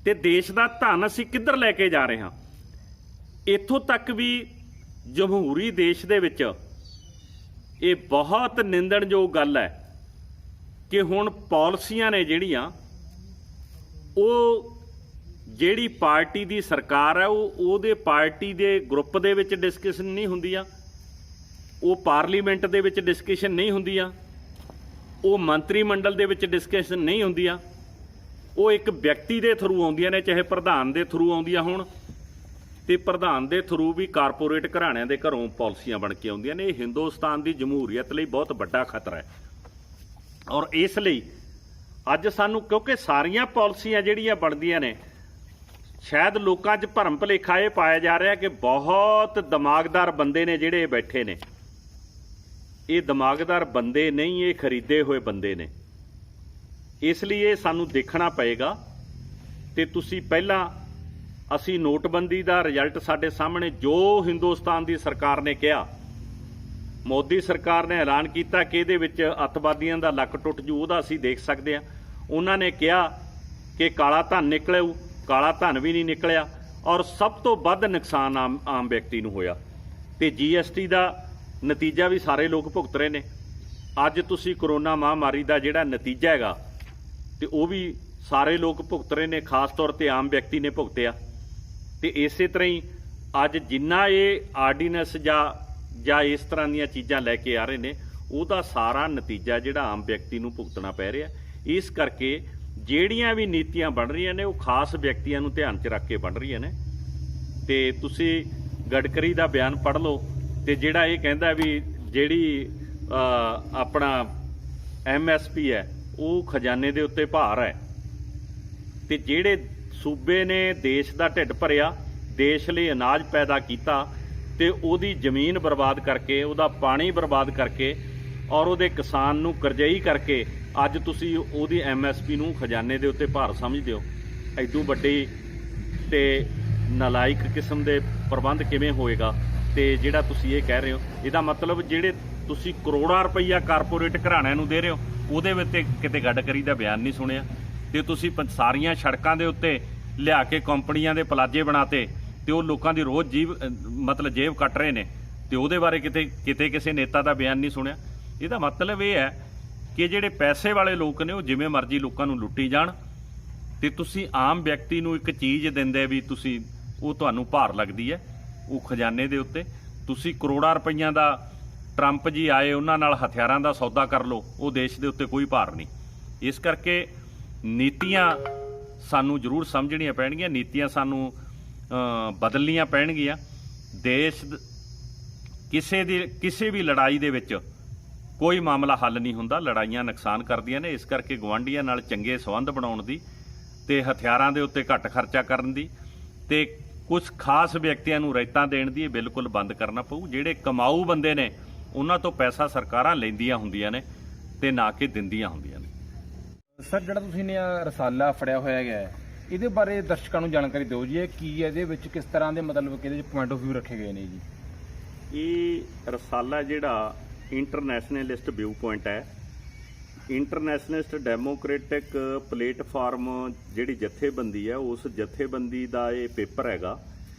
ਤੇ ਦੇਸ਼ ਦਾ ਧਨ ਅਸੀਂ ਕਿੱਧਰ ਲੈ ਕੇ ਜਾ ਰਹੇ ਹਾਂ? ਇੱਥੋਂ ਤੱਕ ਵੀ ਜਮਹੂਰੀ ਦੇਸ਼ ਦੇ ਵਿੱਚ ਇਹ ਬਹੁਤ ਨਿੰਦਣਯੋਗ ਗੱਲ ਹੈ ਕਿ ਹੁਣ ਪਾਲਿਸੀਆਂ ਨੇ ਜਿਹੜੀਆਂ, ਉਹ ਜਿਹੜੀ ਪਾਰਟੀ ਦੀ ਸਰਕਾਰ ਹੈ ਉਹਦੇ ਪਾਰਟੀ ਦੇ ਗਰੁੱਪ ਦੇ ਵਿੱਚ ਡਿਸਕਸ਼ਨ ਨਹੀਂ ਹੁੰਦੀਆਂ, ਉਹ ਪਾਰਲੀਮੈਂਟ ਦੇ ਵਿੱਚ ਡਿਸਕਸ਼ਨ ਨਹੀਂ ਹੁੰਦੀਆਂ, ਉਹ ਮੰਤਰੀ ਮੰਡਲ ਦੇ ਵਿੱਚ ਡਿਸਕਸ਼ਨ ਨਹੀਂ ਹੁੰਦੀਆਂ, ਉਹ ਇੱਕ ਵਿਅਕਤੀ ਦੇ ਥਰੂ ਆਉਂਦੀਆਂ ਨੇ, ਚਾਹੇ ਪ੍ਰਧਾਨ ਦੇ ਥਰੂ ਆਉਂਦੀਆਂ ਹੋਣ, ਤੇ ਪ੍ਰਧਾਨ ਦੇ ਥਰੂ ਵੀ ਕਾਰਪੋਰੇਟ ਘਰਾਣਿਆਂ ਦੇ ਘਰੋਂ ਪਾਲਿਸੀਆਂ ਬਣ ਕੇ ਆਉਂਦੀਆਂ ਨੇ। ਇਹ ਹਿੰਦੁਸਤਾਨ ਦੀ ਜਮਹੂਰੀਅਤ ਲਈ ਬਹੁਤ ਵੱਡਾ ਖਤਰਾ ਹੈ। ਔਰ ਇਸ ਲਈ ਅੱਜ ਸਾਨੂੰ, ਕਿਉਂਕਿ ਸਾਰੀਆਂ ਪਾਲਿਸੀਆਂ ਜਿਹੜੀਆਂ ਬਣਦੀਆਂ ਨੇ ਸ਼ਾਇਦ ਲੋਕਾਂ 'ਚ ਭਰਮ ਭੁਲੇਖਾ ਇਹ ਪਾਇਆ ਜਾ ਰਿਹਾ ਕਿ ਬਹੁਤ ਦਿਮਾਗਦਾਰ ਬੰਦੇ ਨੇ ਜਿਹੜੇ ਬੈਠੇ ਨੇ। ਇਹ ਦਿਮਾਗਦਾਰ ਬੰਦੇ ਨਹੀਂ, ਇਹ ਖਰੀਦੇ ਹੋਏ ਬੰਦੇ ਨੇ। ਇਸ ਲਈ ਇਹ ਸਾਨੂੰ ਦੇਖਣਾ ਪਏਗਾ। ਤੇ ਤੁਸੀਂ ਪਹਿਲਾਂ ਅਸੀਂ ਨੋਟਬੰਦੀ ਦਾ ਰਿਜ਼ਲਟ ਸਾਡੇ ਸਾਹਮਣੇ, ਜੋ ਹਿੰਦੁਸਤਾਨ ਦੀ ਸਰਕਾਰ ਨੇ ਕਿਹਾ, ਮੋਦੀ ਸਰਕਾਰ ਨੇ ਐਲਾਨ ਕੀਤਾ ਕਿ ਇਹਦੇ ਵਿੱਚ ਅੱਤਵਾਦੀਆਂ ਦਾ ਲੱਕ ਟੁੱਟ ਜੂ, ਉਹਦਾ ਅਸੀਂ ਦੇਖ ਸਕਦੇ ਹਾਂ। ਉਹਨਾਂ ਨੇ ਕਿਹਾ ਕਿ ਕਾਲਾ ਧਨ ਨਿਕਲੂ, ਕਾਲਾ ਧਨ ਵੀ ਨਹੀਂ ਨਿਕਲਿਆ, ਔਰ ਸਭ ਤੋਂ ਵੱਧ ਨੁਕਸਾਨ ਆਮ ਵਿਅਕਤੀ ਨੂੰ ਹੋਇਆ। ਤੇ GST ਦਾ ਨਤੀਜਾ ਵੀ ਸਾਰੇ ਲੋਕ ਭੁਗਤ ਰਹੇ ਨੇ। ਅੱਜ ਤੁਸੀਂ ਕਰੋਨਾ ਮਹਾਮਾਰੀ ਦਾ ਜਿਹੜਾ ਨਤੀਜਾ ਹੈਗਾ ਤੇ ਉਹ ਵੀ ਸਾਰੇ ਲੋਕ ਭੁਗਤ ਰਹੇ ਨੇ, ਖਾਸ ਤੌਰ ਤੇ ਆਮ ਵਿਅਕਤੀ ਨੇ ਭੁਗਤਿਆ। ਤੇ ਇਸੇ ਤਰ੍ਹਾਂ ਹੀ ਅੱਜ ਜਿੰਨਾ ਇਹ ਆਰਡੀਨੈਂਸ ਜਾਂ ਇਸ ਤਰ੍ਹਾਂ ਦੀਆਂ ਚੀਜ਼ਾਂ ਲੈ ਕੇ ਆ ਰਹੇ ਨੇ, ਉਹਦਾ ਸਾਰਾ ਨਤੀਜਾ ਜਿਹੜਾ ਆਮ ਵਿਅਕਤੀ ਨੂੰ ਭੁਗਤਣਾ ਪੈ ਰਿਹਾ। ਇਸ ਕਰਕੇ ਜਿਹੜੀਆਂ ਵੀ ਨੀਤੀਆਂ ਬਣ ਰਹੀਆਂ ਨੇ ਉਹ ਖਾਸ ਵਿਅਕਤੀਆਂ ਨੂੰ ਧਿਆਨ 'ਚ ਰੱਖ ਕੇ ਬਣ ਰਹੀਆਂ ਨੇ। ਤੇ ਤੁਸੀਂ ਗਡਕਰੀ ਦਾ ਬਿਆਨ ਪੜ੍ਹ ਲਓ, ਤੇ ਜਿਹੜਾ ਇਹ ਕਹਿੰਦਾ ਵੀ ਜਿਹੜੀ ਆਪਣਾ MSP ਹੈ ਉਹ ਖਜ਼ਾਨੇ ਦੇ ਉੱਤੇ ਭਾਰ ਹੈ। ਤੇ ਜਿਹੜੇ ਸੂਬੇ ਨੇ ਦੇਸ਼ ਦਾ ਢਿੱਡ ਭਰਿਆ, ਦੇਸ਼ ਲਈ ਅਨਾਜ ਪੈਦਾ ਕੀਤਾ, ਤੇ ਉਹਦੀ ਜ਼ਮੀਨ ਬਰਬਾਦ ਕਰਕੇ, ਉਹਦਾ ਪਾਣੀ ਬਰਬਾਦ ਕਰਕੇ, ਔਰ ਉਹਦੇ ਕਿਸਾਨ ਨੂੰ ਕਰਜ਼ਈ ਕਰਕੇ ਅੱਜ ਤੁਸੀਂ ਉਹਦੀ MSP ਨੂੰ ਖਜ਼ਾਨੇ ਦੇ ਉੱਤੇ ਭਾਰ ਸਮਝਦੇ ਹੋ। ਐਡੂ ਵੱਡੀ ਤੇ ਨਲਾਇਕ ਕਿਸਮ ਦੇ ਪ੍ਰਬੰਧ ਕਿਵੇਂ ਹੋਏਗਾ? ਤੇ ਜਿਹੜਾ ਤੁਸੀਂ ਇਹ ਕਹਿ ਰਹੇ ਹੋ, ਇਹਦਾ ਮਤਲਬ ਜਿਹੜੇ ਤੁਸੀਂ ਕਰੋੜਾਂ ਰੁਪਈਆ ਕਾਰਪੋਰੇਟ ਘਰਾਣਿਆਂ ਨੂੰ ਦੇ ਰਹੇ ਹੋ, ਉਹਦੇ ਵਿੱਚ ਕਿਤੇ ਗਡਕਰੀ ਦਾ ਬਿਆਨ ਨਹੀਂ ਸੁਣਿਆ। ਤੇ ਤੁਸੀਂ ਸਾਰੀਆਂ ਸੜਕਾਂ ਦੇ ਉੱਤੇ ਲਿਆ ਕੇ ਕੰਪਨੀਆਂ ਦੇ ਪਲਾਜੇ ਬਣਾਤੇ, ਤੇ ਉਹ ਲੋਕਾਂ ਦੀ ਰੋਜ਼ ਜੇਬ ਕੱਟ ਰਹੇ ਨੇ, ਤੇ ਉਹਦੇ ਬਾਰੇ ਕਿਤੇ ਕਿਸੇ ਨੇਤਾ ਦਾ ਬਿਆਨ ਨਹੀਂ ਸੁਣਿਆ। ਇਹਦਾ ਮਤਲਬ ਇਹ ਹੈ ਕਿ ਜਿਹੜੇ ਪੈਸੇ ਵਾਲੇ ਲੋਕ ਨੇ ਉਹ ਜਿਵੇਂ ਮਰਜ਼ੀ ਲੋਕਾਂ ਨੂੰ ਲੁੱਟੀ ਜਾਣ, ਤੇ ਤੁਸੀਂ ਆਮ ਵਿਅਕਤੀ ਨੂੰ ਇੱਕ ਚੀਜ਼ ਦਿੰਦੇ ਵੀ ਤੁਸੀਂ ਉਹ ਤੁਹਾਨੂੰ ਭਾਰ ਲੱਗਦੀ ਹੈ ਉਹ ਖਜ਼ਾਨੇ ਦੇ ਉੱਤੇ। ਤੁਸੀਂ ਕਰੋੜਾਂ ਰੁਪਈਆਂ ਦਾ ਟਰੰਪ ਜੀ ਆਏ, ਉਹਨਾਂ ਨਾਲ ਹਥਿਆਰਾਂ ਦਾ ਸੌਦਾ ਕਰ ਲਓ, ਉਹ ਦੇਸ਼ ਦੇ ਉੱਤੇ ਕੋਈ ਭਾਰ ਨਹੀਂ। ਇਸ ਕਰਕੇ ਨੀਤੀਆਂ ਸਾਨੂੰ ਜ਼ਰੂਰ ਸਮਝਣੀਆਂ ਪੈਣਗੀਆਂ, ਨੀਤੀਆਂ ਸਾਨੂੰ ਬਦਲਣੀਆਂ ਪੈਣਗੀਆਂ। ਦੇਸ਼ ਕਿਸੇ ਵੀ ਲੜਾਈ ਦੇ ਵਿੱਚ ਕੋਈ ਮਾਮਲਾ ਹੱਲ ਨਹੀਂ ਹੁੰਦਾ, ਲੜਾਈਆਂ ਨੁਕਸਾਨ ਕਰਦੀਆਂ ਨੇ। ਇਸ ਕਰਕੇ ਗੁਆਂਢੀਆਂ ਨਾਲ ਚੰਗੇ ਸੰਬੰਧ ਬਣਾਉਣ ਦੀ, ਤੇ ਹਥਿਆਰਾਂ ਦੇ ਉੱਤੇ ਘੱਟ ਖਰਚਾ ਕਰਨ ਦੀ, ਤੇ ਕੁਝ ਖਾਸ ਵਿਅਕਤੀਆਂ ਨੂੰ ਰਿਆਇਤਾਂ ਦੇਣ ਦੀ ਇਹ ਬਿਲਕੁਲ ਬੰਦ ਕਰਨਾ ਪਊ। ਜਿਹੜੇ ਕਮਾਊ ਬੰਦੇ ਨੇ ਉਹਨਾਂ ਤੋਂ ਪੈਸਾ ਸਰਕਾਰਾਂ ਲੈਂਦੀਆਂ ਹੁੰਦੀਆਂ ਨੇ ਤੇ ਨਾ ਕਿ ਦਿੰਦੀਆਂ ਹੁੰਦੀਆਂ ਨੇ। ਸਰ, ਜਿਹੜਾ ਤੁਸੀਂ ਨੇ ਰਸਾਲਾ ਫੜਿਆ ਹੋਇਆ ਹੈ, ਇਹਦੇ ਬਾਰੇ ਦਰਸ਼ਕਾਂ ਨੂੰ ਜਾਣਕਾਰੀ ਦਿਓ ਜੀ। ਇਹ ਕੀ ਹੈ, ਇਹਦੇ ਵਿੱਚ ਕਿਸ ਤਰ੍ਹਾਂ ਦੇ ਮਤਲਬ ਕਿ ਇਹਦੇ ਵਿੱਚ ਪੁਆਇੰਟ ਆਫ ਵਿਊ ਰੱਖੇ ਗਏ ਨੇ ਜੀ? ਇਹ ਰਸਾਲਾ ਜਿਹੜਾ ਇੰਟਰਨੈਸ਼ਨਲਿਸਟ ਵਿਊ ਪੁਆਇੰਟ ਹੈ, ਇੰਟਰਨੈਸ਼ਨਲਿਸਟ ਡੈਮੋਕ੍ਰੈਟਿਕ ਪਲੇਟਫਾਰਮ ਜਿਹੜੀ ਜਥੇਬੰਦੀ ਹੈ, ਉਸ ਜਥੇਬੰਦੀ ਦਾ ਇਹ ਪੇਪਰ ਹੈਗਾ।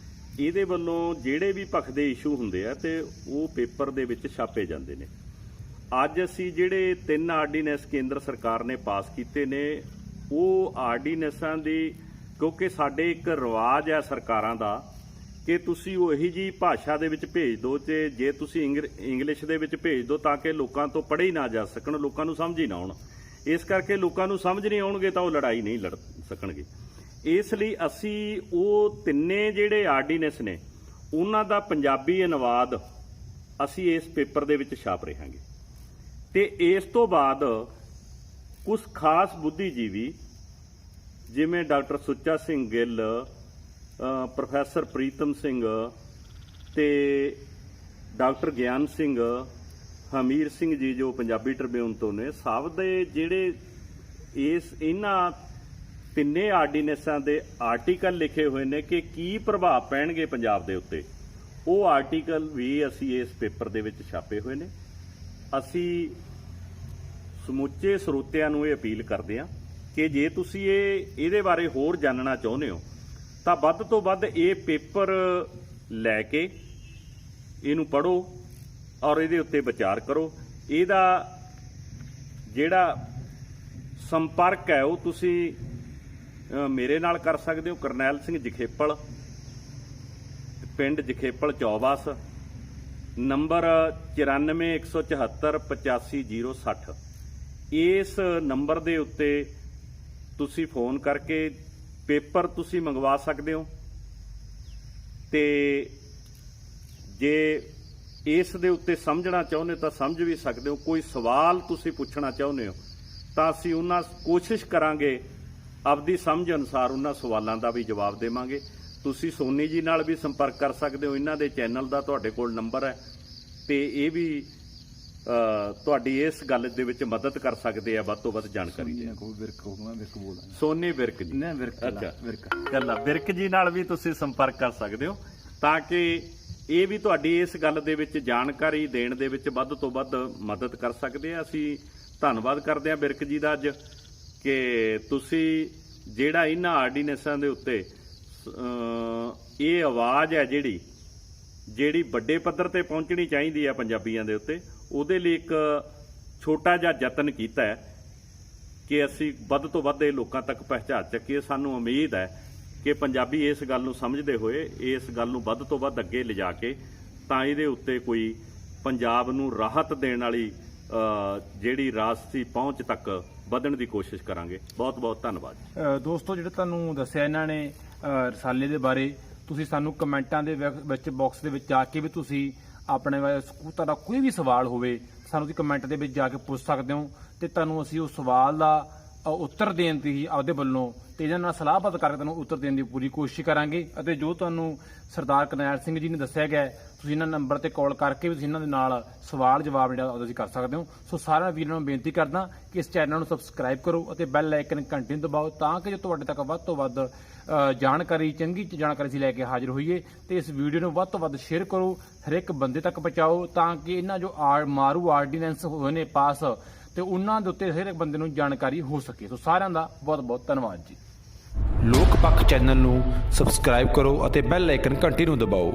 ਇਹਦੇ ਵੱਲੋਂ ਜਿਹੜੇ ਵੀ ਪੱਖ ਦੇ ਇਸ਼ੂ ਹੁੰਦੇ ਆ ਤੇ ਉਹ ਪੇਪਰ ਦੇ ਵਿੱਚ ਛਾਪੇ ਜਾਂਦੇ ਨੇ। ਅੱਜ ਅਸੀਂ ਜਿਹੜੇ 3 ਆਰਡੀਨੈਂਸ ਕੇਂਦਰ ਸਰਕਾਰ ਨੇ ਪਾਸ ਕੀਤੇ ਨੇ, ਉਹ ਆਰਡੀਨੈਂਸਾਂ ਦੀ, ਕਿਉਂਕਿ ਸਾਡੇ ਇੱਕ ਰਿਵਾਜ ਹੈ ਸਰਕਾਰਾਂ ਦਾ ਕਿ ਤੁਸੀਂ ਉਹੀ ਜੀ ਭਾਸ਼ਾ ਦੇ ਵਿੱਚ ਭੇਜ ਦਿਓ, ਤੇ ਜੇ ਤੁਸੀਂ ਇੰਗਲਿਸ਼ ਦੇ ਵਿੱਚ ਭੇਜ ਦਿਓ ਤਾਂ ਕਿ ਲੋਕਾਂ ਤੋਂ ਪੜ੍ਹੇ ਹੀ ਨਾ ਜਾ ਸਕਣ, ਲੋਕਾਂ ਨੂੰ ਸਮਝ ਹੀ ਨਾ ਆਉਣ। ਇਸ ਕਰਕੇ ਲੋਕਾਂ ਨੂੰ ਸਮਝ ਨਹੀਂ ਆਉਣਗੇ ਤਾਂ ਉਹ ਲੜਾਈ ਨਹੀਂ ਲੜ ਸਕਣਗੇ। ਇਸ ਲਈ ਅਸੀਂ ਉਹ ਤਿੰਨੇ ਜਿਹੜੇ ਆਰਡੀਨੈਂਸ ਨੇ ਉਹਨਾਂ ਦਾ ਪੰਜਾਬੀ ਅਨੁਵਾਦ ਅਸੀਂ ਇਸ ਪੇਪਰ ਦੇ ਵਿੱਚ ਛਾਪ ਰਹੇ ਹਾਂਗੇ। ਤੇ ਇਸ ਤੋਂ ਬਾਅਦ ਕੁਝ ਖਾਸ ਬੁੱਧੀਜੀਵੀ ਜਿਵੇਂ ਡਾਕਟਰ ਸੁੱਚਾ ਸਿੰਘ ਗਿੱਲ, ਪ੍ਰੋਫੈਸਰ ਪ੍ਰੀਤਮ ਸਿੰਘ ਤੇ ਡਾਕਟਰ ਗਿਆਨ ਸਿੰਘ, ਹਮੀਰ ਸਿੰਘ ਜੀ ਜੋ ਪੰਜਾਬੀ ਟ੍ਰਿਬਿਊਨ ਤੋਂ ਨੇ, ਸਭ ਦੇ ਜਿਹੜੇ ਇਹਨਾਂ ਤਿੰਨੇ ਆਰਡੀਨੈਂਸਾਂ ਦੇ ਆਰਟੀਕਲ ਲਿਖੇ ਹੋਏ ਨੇ ਕਿ ਕੀ ਪ੍ਰਭਾਵ ਪੈਣਗੇ ਪੰਜਾਬ ਦੇ ਉੱਤੇ, ਉਹ ਆਰਟੀਕਲ ਵੀ ਅਸੀਂ ਇਸ ਪੇਪਰ ਦੇ ਵਿੱਚ ਛਾਪੇ ਹੋਏ ਨੇ। ਅਸੀਂ ਸਮੁੱਚੇ ਸਰੋਤਿਆਂ ਨੂੰ ਇਹ ਅਪੀਲ ਕਰਦੇ ਹਾਂ ਕਿ ਜੇ ਤੁਸੀਂ ਇਹਦੇ ਬਾਰੇ ਹੋਰ ਜਾਣਨਾ ਚਾਹੁੰਦੇ ਹੋ ਤਾਂ ਵੱਧ ਤੋਂ ਵੱਧ ਇਹ ਪੇਪਰ ਲੈ ਕੇ ਇਹਨੂੰ ਪੜ੍ਹੋ ਔਰ ਇਹਦੇ ਉੱਤੇ ਵਿਚਾਰ ਕਰੋ। ਇਹਦਾ ਜਿਹੜਾ ਸੰਪਰਕ ਹੈ ਉਹ ਤੁਸੀਂ ਮੇਰੇ ਨਾਲ ਕਰ ਸਕਦੇ ਹੋ। ਕਰਨੈਲ ਸਿੰਘ ਜਖੇਪਲ, ਪਿੰਡ ਜਖੇਪਲ ਚੌਬਾਸ, ਨੰਬਰ 9417485060। ਇਸ ਨੰਬਰ ਦੇ ਉੱਤੇ ਤੁਸੀਂ ਫੋਨ ਕਰਕੇ ਪੇਪਰ ਤੁਸੀਂ ਮੰਗਵਾ ਸਕਦੇ ਹੋ। ਤੇ ਜੇ ਇਸ ਦੇ ਉੱਤੇ ਸਮਝਣਾ ਚਾਹੁੰਦੇ ਤਾਂ ਸਮਝ ਵੀ ਸਕਦੇ ਹੋ। ਕੋਈ ਸਵਾਲ ਤੁਸੀਂ ਪੁੱਛਣਾ ਚਾਹੁੰਦੇ ਹੋ ਤਾਂ ਅਸੀਂ ਉਹਨਾਂ ਕੋਸ਼ਿਸ਼ ਕਰਾਂਗੇ ਆਪਦੀ ਸਮਝ ਅਨੁਸਾਰ ਉਹਨਾਂ ਸਵਾਲਾਂ ਦਾ ਵੀ ਜਵਾਬ ਦੇਵਾਂਗੇ। ਤੁਸੀਂ ਸੋਨੀ ਜੀ ਨਾਲ ਵੀ ਸੰਪਰਕ ਕਰ ਸਕਦੇ ਹੋ, ਇਹਨਾਂ ਦੇ ਚੈਨਲ ਦਾ ਤੁਹਾਡੇ ਕੋਲ ਨੰਬਰ ਹੈ ਤੇ ਇਹ ਵੀ ਤੁਹਾਡੀ ਇਸ ਗੱਲ ਦੇ ਵਿੱਚ ਮਦਦ ਕਰ ਸਕਦੇ ਆ, ਵੱਧ ਤੋਂ ਵੱਧ ਜਾਣਕਾਰੀ ਦੇ। ਸੋਨੀ ਵਿਰਕ ਜੀ, ਅੱਛਾ ਚੱਲ ਵਿਰਕ ਜੀ ਨਾਲ ਵੀ ਤੁਸੀਂ ਸੰਪਰਕ ਕਰ ਸਕਦੇ ਹੋ ਤਾਂ ਕਿ ਇਹ ਵੀ ਤੁਹਾਡੀ ਇਸ ਗੱਲ ਦੇ ਵਿੱਚ ਜਾਣਕਾਰੀ ਦੇਣ ਦੇ ਵਿੱਚ ਵੱਧ ਤੋਂ ਵੱਧ ਮਦਦ ਕਰ ਸਕਦੇ ਆ। ਅਸੀਂ ਧੰਨਵਾਦ ਕਰਦੇ ਹਾਂ ਵਿਰਕ ਜੀ ਦਾ ਅੱਜ ਕਿ ਤੁਸੀਂ ਜਿਹੜਾ ਇਹਨਾਂ ਆਰਡੀਨੈਂਸਾਂ ਦੇ ਉੱਤੇ ਇਹ ਆਵਾਜ਼ ਹੈ ਜਿਹੜੀ ਵੱਡੇ ਪੱਧਰ ਤੇ ਪਹੁੰਚਣੀ ਚਾਹੀਦੀ ਹੈ ਪੰਜਾਬੀਆਂ ਦੇ ਉੱਤੇ, ਉਹਦੇ ਲਈ ਇੱਕ ਛੋਟਾ ਜਿਹਾ ਯਤਨ ਕੀਤਾ ਹੈ ਕਿ ਅਸੀਂ ਵੱਧ ਤੋਂ ਵੱਧ ਇਹ ਲੋਕਾਂ ਤੱਕ ਪਹੁੰਚਾ ਸਕੀਏ। ਸਾਨੂੰ ਉਮੀਦ ਹੈ ਕਿ ਪੰਜਾਬੀ ਇਸ ਗੱਲ ਨੂੰ ਸਮਝਦੇ ਹੋਏ ਇਸ ਗੱਲ ਨੂੰ ਵੱਧ ਤੋਂ ਵੱਧ ਅੱਗੇ ਲਿਜਾ ਕੇ ਤਾਂ ਇਹਦੇ ਉੱਤੇ ਕੋਈ ਪੰਜਾਬ ਨੂੰ ਰਾਹਤ ਦੇਣ ਵਾਲੀ ਜਿਹੜੀ ਰਾਸ਼ਟਰੀ ਪਹੁੰਚ ਤੱਕ ਵਧਣ ਦੀ ਕੋਸ਼ਿਸ਼ ਕਰਾਂਗੇ। ਬਹੁਤ ਬਹੁਤ ਧੰਨਵਾਦ। ਦੋਸਤੋ, ਜਿਹੜਾ ਤੁਹਾਨੂੰ ਦੱਸਿਆ ਇਹਨਾਂ ਨੇ ਰਸਾਲੇ ਦੇ ਬਾਰੇ, ਤੁਸੀਂ ਸਾਨੂੰ ਕਮੈਂਟਾਂ ਦੇ ਵਿੱਚ ਬਾਕਸ ਦੇ ਵਿੱਚ ਜਾ ਕੇ ਵੀ ਤੁਸੀਂ ਆਪਣੇ ਤੁਹਾਡਾ ਕੋਈ ਵੀ ਸਵਾਲ ਹੋਵੇ ਸਾਨੂੰ ਤੁਸੀਂ ਕਮੈਂਟ ਦੇ ਵਿੱਚ ਜਾ ਕੇ ਪੁੱਛ ਸਕਦੇ ਹੋ ਤੇ ਤੁਹਾਨੂੰ ਅਸੀਂ ਉਸ ਸਵਾਲ ਦਾ ਉੱਤਰ ਦੇਣ ਦੀ ਆਪਦੇ ਵੱਲੋਂ ਤੇ ਇਹਨਾਂ ਨਾਲ ਸਲਾਹਬੱਧ ਕਰਕੇ ਤੁਹਾਨੂੰ ਉੱਤਰ ਦੇਣ ਦੀ ਪੂਰੀ ਕੋਸ਼ਿਸ਼ ਕਰਾਂਗੇ। ਅਤੇ ਜੋ ਤੁਹਾਨੂੰ ਸਰਦਾਰ ਕਰਨੈਲ ਸਿੰਘ ਜੀ ਨੇ ਦੱਸਿਆ ਗਿਆ, ਤੁਸੀਂ ਇਹਨਾਂ ਨੰਬਰ ਤੇ ਕਾਲ ਕਰਕੇ ਵੀ ਤੁਸੀਂ ਇਹਨਾਂ ਦੇ ਨਾਲ ਸਵਾਲ ਜਵਾਬ ਜਿਹੜਾ ਤੁਸੀਂ ਕਰ ਸਕਦੇ ਹੋ। ਸੋ ਸਾਰਿਆਂ ਵੀਰਾਂ ਨੂੰ ਬੇਨਤੀ ਕਰਦਾ ਕਿ ਇਸ ਚੈਨਲ ਨੂੰ ਸਬਸਕ੍ਰਾਈਬ ਕਰੋ ਅਤੇ ਬੈਲ ਆਈਕਨ ਘੰਟੀ ਨੂੰ ਦਬਾਓ ਤਾਂ ਕਿ ਜੋ ਤੁਹਾਡੇ ਤੱਕ ਵੱਧ ਤੋਂ ਵੱਧ ਜਾਣਕਾਰੀ, ਚੰਗੀ ਜਾਣਕਾਰੀ ਅਸੀਂ ਲੈ ਕੇ ਹਾਜ਼ਰ ਹੋਈਏ। ਤੇ ਇਸ ਵੀਡੀਓ ਨੂੰ ਵੱਧ ਤੋਂ ਵੱਧ ਸ਼ੇਅਰ ਕਰੋ, ਹਰ ਇੱਕ ਬੰਦੇ ਤੱਕ ਪਹੁੰਚਾਓ ਤਾਂ ਕਿ ਇਹਨਾਂ ਜੋ ਮਾਰੂ ਆਰਡੀਨੈਂਸ ਹੋਏ ਨੇ ਪਾਸ ਤੇ ਉਹਨਾਂ ਦੇ ਉੱਤੇ ਹਰ ਇੱਕ ਬੰਦੇ ਨੂੰ ਜਾਣਕਾਰੀ ਹੋ ਸਕੇ। ਸੋ ਸਾਰਿਆਂ ਦਾ ਬਹੁਤ ਬਹੁਤ ਧੰਨਵਾਦ ਜੀ। ਲੋਕ ਪੱਖ ਚੈਨਲ ਨੂੰ ਸਬਸਕ੍ਰਾਈਬ ਕਰੋ ਅਤੇ ਬੈਲ ਆਈਕਨ ਘੰਟੀ ਨੂੰ ਦਬਾਓ।